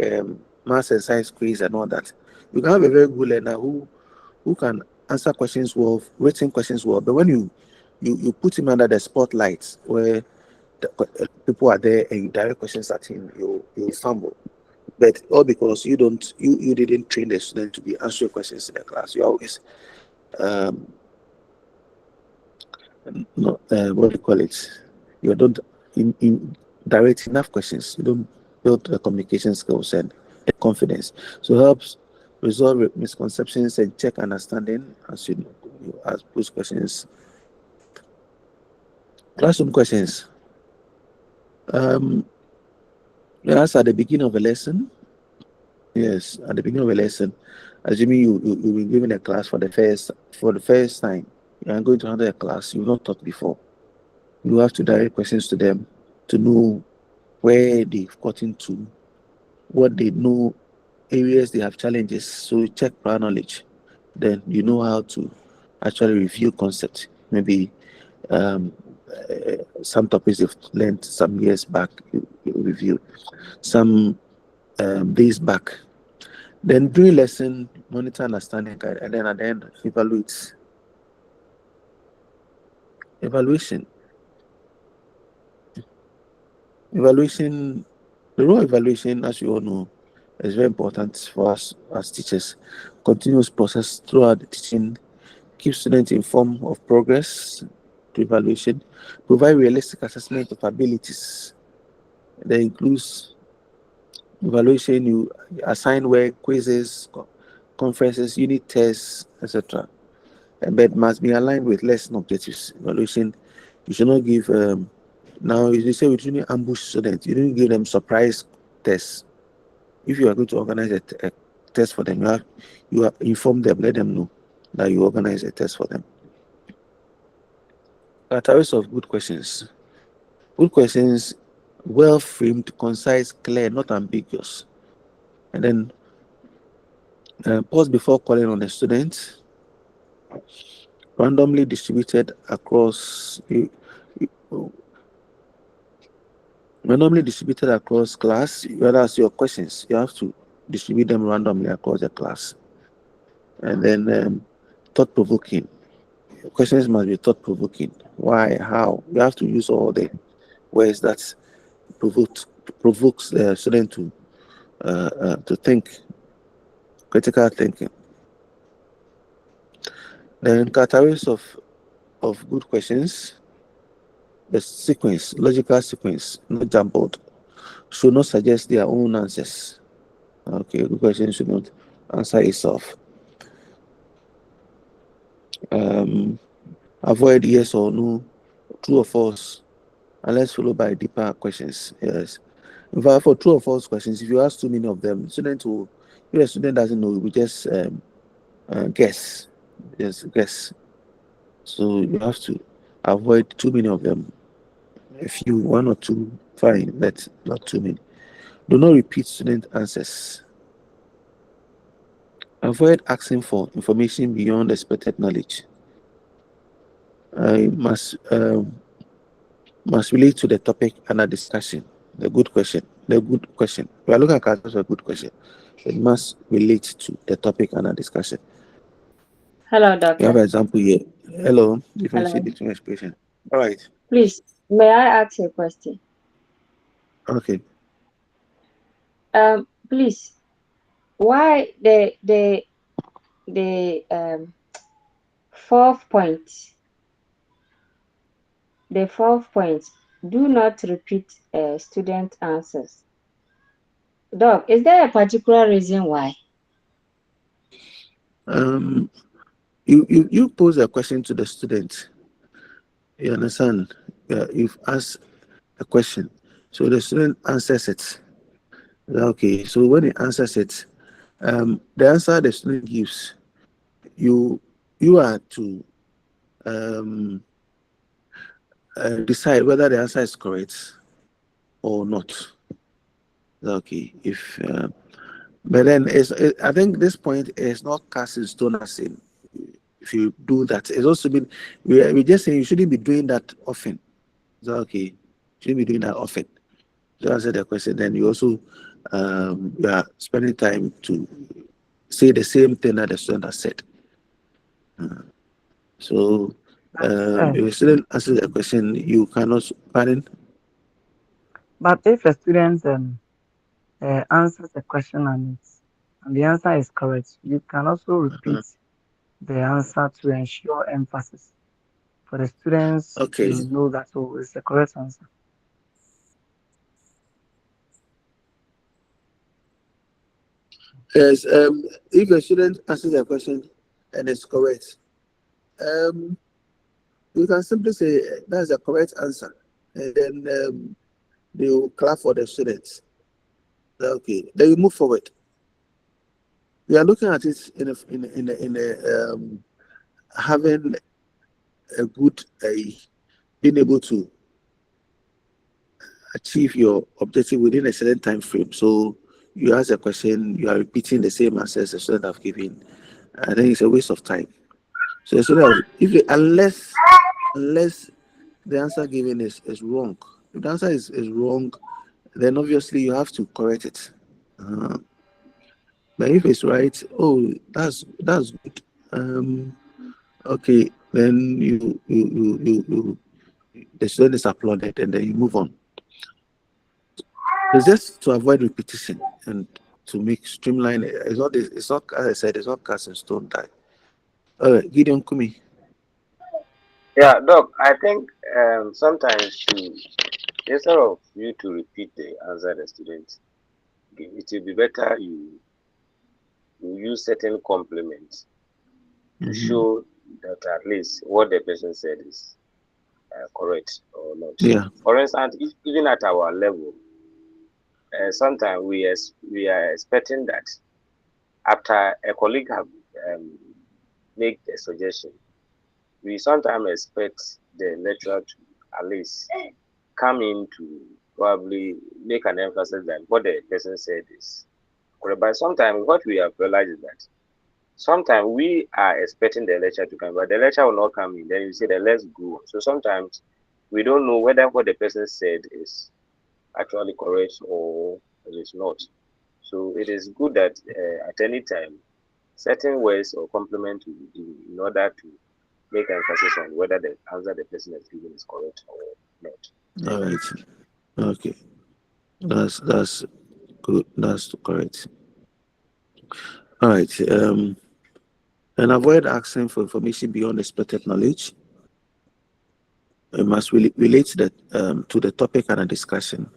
maths and science quiz and all that, you can have a very good learner who can answer questions well, written questions well. But when you put him under the spotlight where people are there and you direct questions at him, you fumble. But all because you didn't train the student to be answering questions in the class. You always um not what do you call it? You don't in direct enough questions. You don't build the communication skills and confidence. So it helps resolve misconceptions and check understanding as you ask those questions. Classroom questions. Yes, at the beginning of a lesson. Yes, at the beginning of a lesson, assuming you will given a class for the first time, you are going to handle a class you've not taught before. You have to direct questions to them to know where they've gotten to, what they know, areas they have challenges. So you check prior knowledge. Then you know how to actually review concept. Maybe some topics you've learned some years back, you review. Some days back. Then during lesson, monitor understanding guide, and then at the end, evaluation. Evaluation, the role of evaluation, as you all know, is very important for us as teachers. Continuous process throughout the teaching, keep students informed of progress to evaluation, provide realistic assessment of abilities. That includes evaluation, you assign work, quizzes, conferences, unit tests, etc. But must be aligned with lesson objectives. Evaluation, you should not give now you say we shouldn't ambush students, you didn't give them surprise tests. If you are going to organize a test for them, you have inform them, let them know that you organize a test for them. Characteristics of good questions. Good questions, well framed, concise, clear, not ambiguous. And then pause before calling on the student. Randomly distributed across class. Whereas your questions, you have to distribute them randomly across the class. And then thought-provoking. Questions must be thought-provoking. Why? How? You have to use all the ways that provokes the student to think, critical thinking. Then categories of good questions. The sequence, logical sequence, not jumbled, should not suggest their own answers. Okay, good question should not answer itself. Avoid yes or no, true or false, unless followed by deeper questions. Yes. In fact, for true or false questions, if you ask too many of them, if a student doesn't know, we just guess. Just guess. So you have to avoid too many of them. If you one or two, fine, but not too many. Do not repeat student answers. Avoid asking for information beyond expected knowledge. I must relate to the topic under discussion. The good question. We are looking at a good question. It must relate to the topic under discussion. Hello, You have doctor. an example here. Hello, differentiate Hello. between expression. All right. Please, may I ask you a question? Okay. Please, why the fourth point, do not repeat student answers. Doc, is there a particular reason why? You pose a question to the student. You understand? You've asked a question, so the student answers it. Okay, so when he answers it, The answer the student gives, you are to decide whether the answer is correct or not. Okay, if but then I think this point is not cast in stone as in if you do that. It's also been we just saying you shouldn't be doing that often. Is that okay? You shouldn't be doing that often. To answer the question, then you also you are spending time to say the same thing that the student has said. So if the student answers the question, you cannot pardon. But if a student answers a question and the answer is correct, you can also repeat the answer to ensure emphasis for the students Okay. to know that it's the correct answer. Yes. If a student answers a question and it's correct, you can simply say that's the correct answer, and then they will clap for the students. Okay. Then you move forward. We are looking at it in having a good being able to achieve your objective within a certain time frame. So you ask a question, you are repeating the same answers the student have given, and then it's a waste of time. So unless the answer given is wrong, if the answer is wrong, then obviously you have to correct it. But if it's right, oh, that's good. Okay, then you the student is applauded, and then you move on. It's just to avoid repetition and to make streamline it. It's not as I said, it's not cast in stone that. All right, Gideon Kumi. Yeah, Doc, I think sometimes instead of you to repeat the answer the student give, it will be better you use certain compliments to show that at least what the person said is correct or not. Yeah. For instance, even at our level, sometimes we are expecting that after a colleague have make a suggestion, we sometimes expect the lecturer to at least come in to probably make an emphasis that what the person said is correct. But sometimes what we have realized is that sometimes we are expecting the lecturer to come, but the lecturer will not come in. Then you say that let's go. So sometimes we don't know whether what the person said is actually correct or it is not. So it is good that at any time certain words or complement will be given in order to make emphasis on whether the answer the person has given is correct or not. All right. Okay. That's good. That's correct. All right. And avoid asking for information beyond expected knowledge. It must relate to the topic and a discussion.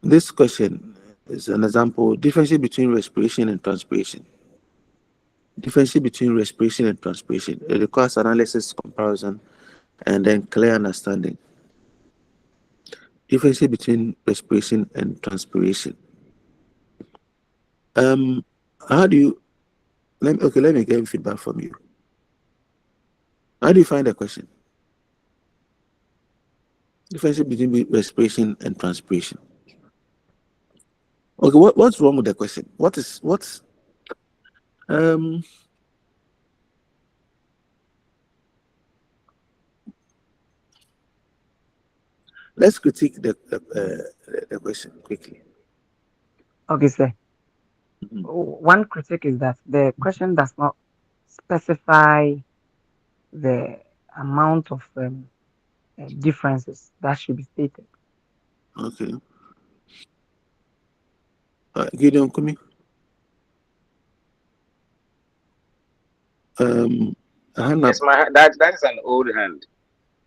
This question is an example. Difference between respiration and transpiration. Difference between respiration and transpiration. It requires analysis, comparison, and then clear understanding. Difference between respiration and transpiration. How do you let me get feedback from you. How do you find the question? Difference between respiration and transpiration. Okay, what's wrong with the question? What's let's critique the question quickly. Okay, sir. One critique is that the question does not specify the amount of differences that should be stated. Okay. Gideon Kumi. Yes, that is an old hand.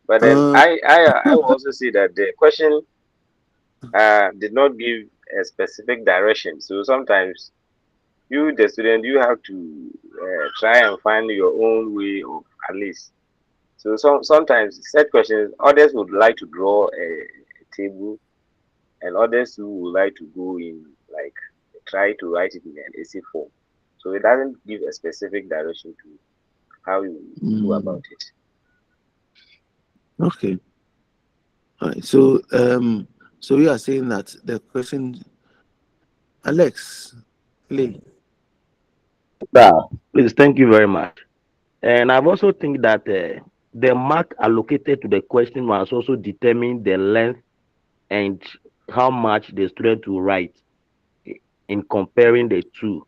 But then I will also see that the question did not give a specific direction. So sometimes you, the student, you have to try and find your own way of at least. So sometimes set questions, others would like to draw a table, and others who would like to go in like a try to write it in an essay form. So it doesn't give a specific direction to how you go about it. Okay. All right. So we are saying that the question, Alex, Lee. Please, thank you very much. And I've also think that the mark allocated to the question must also determine the length and how much the student will write in comparing the two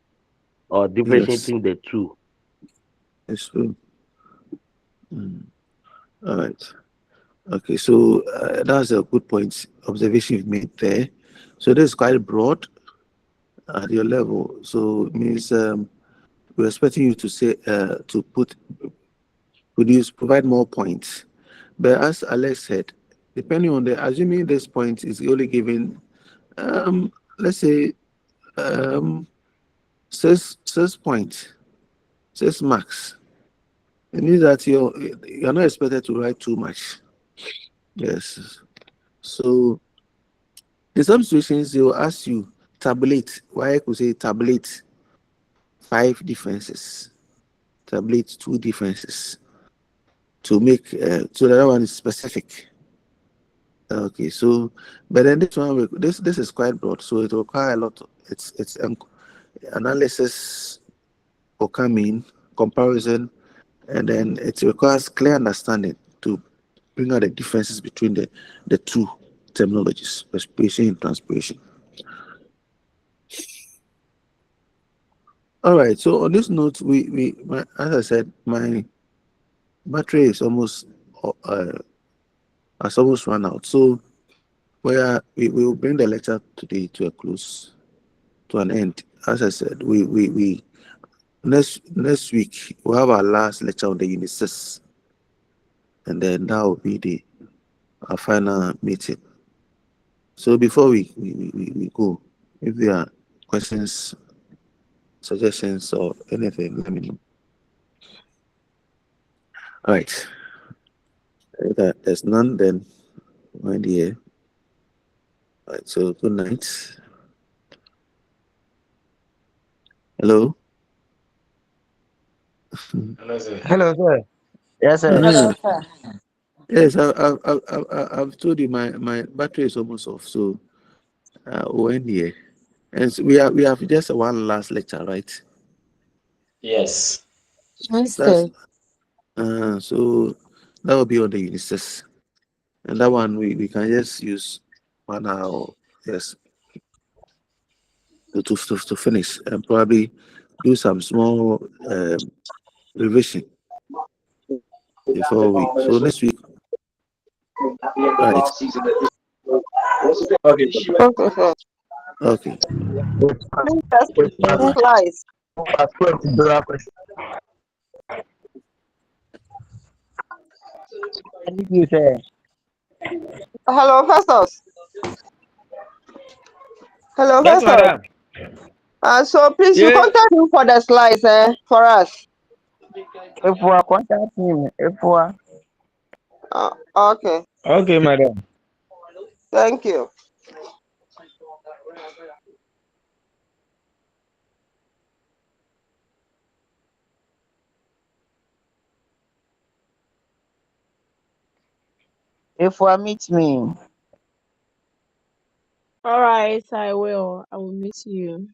or Yes, differentiating the two. it's true. All right. Okay. So that's a good point observation you've made there. So this is quite broad at your level. So it means we're expecting you to say to provide more points. But as Alex said, depending on assuming this point is only given, let's say, 6 points, 6 marks. It means that you're not expected to write too much. Yes. So in some situations, they'll ask you tabulate. Why I could say tabulate 5 differences, tabulate 2 differences to make so the other one is specific. Okay, so but then this is quite broad, so it requires a lot. It's analysis will come in, comparison, and then it requires clear understanding to bring out the differences between the two terminologies, respiration and transpiration. All right. So on this note, as I said, my battery is almost has almost run out. So we will bring the lecture today to a close, to an end. As I said, we next week we'll have our last lecture on the Unit 6, and then that will be our final meeting. So before we go, if there are questions, suggestions, or anything, let me know. All right. If there's none, then my dear. All right. So good night. Hello. Hello, sir. Yes, sir. Uh-huh. sir. Yes, I've told you my battery is almost off, so we'll end here. And so we have just one last lecture, right? Yes. Yes, That's sir. so that will be on the Unit 6, and that one we can just use 1 hour, yes, to finish, and probably do some small revision before we. So next week, right? Okay. Okay, sir. Okay. Please just With the slides. question. Thank you, sir. Hello, Festus. Hello, Yes, Festus. madam. So please, you Yeah. contact him for the slides for us. If we are contacting, if we are. Okay. Okay, madam. Thank you. If we meet me. All right, I will. I will meet you.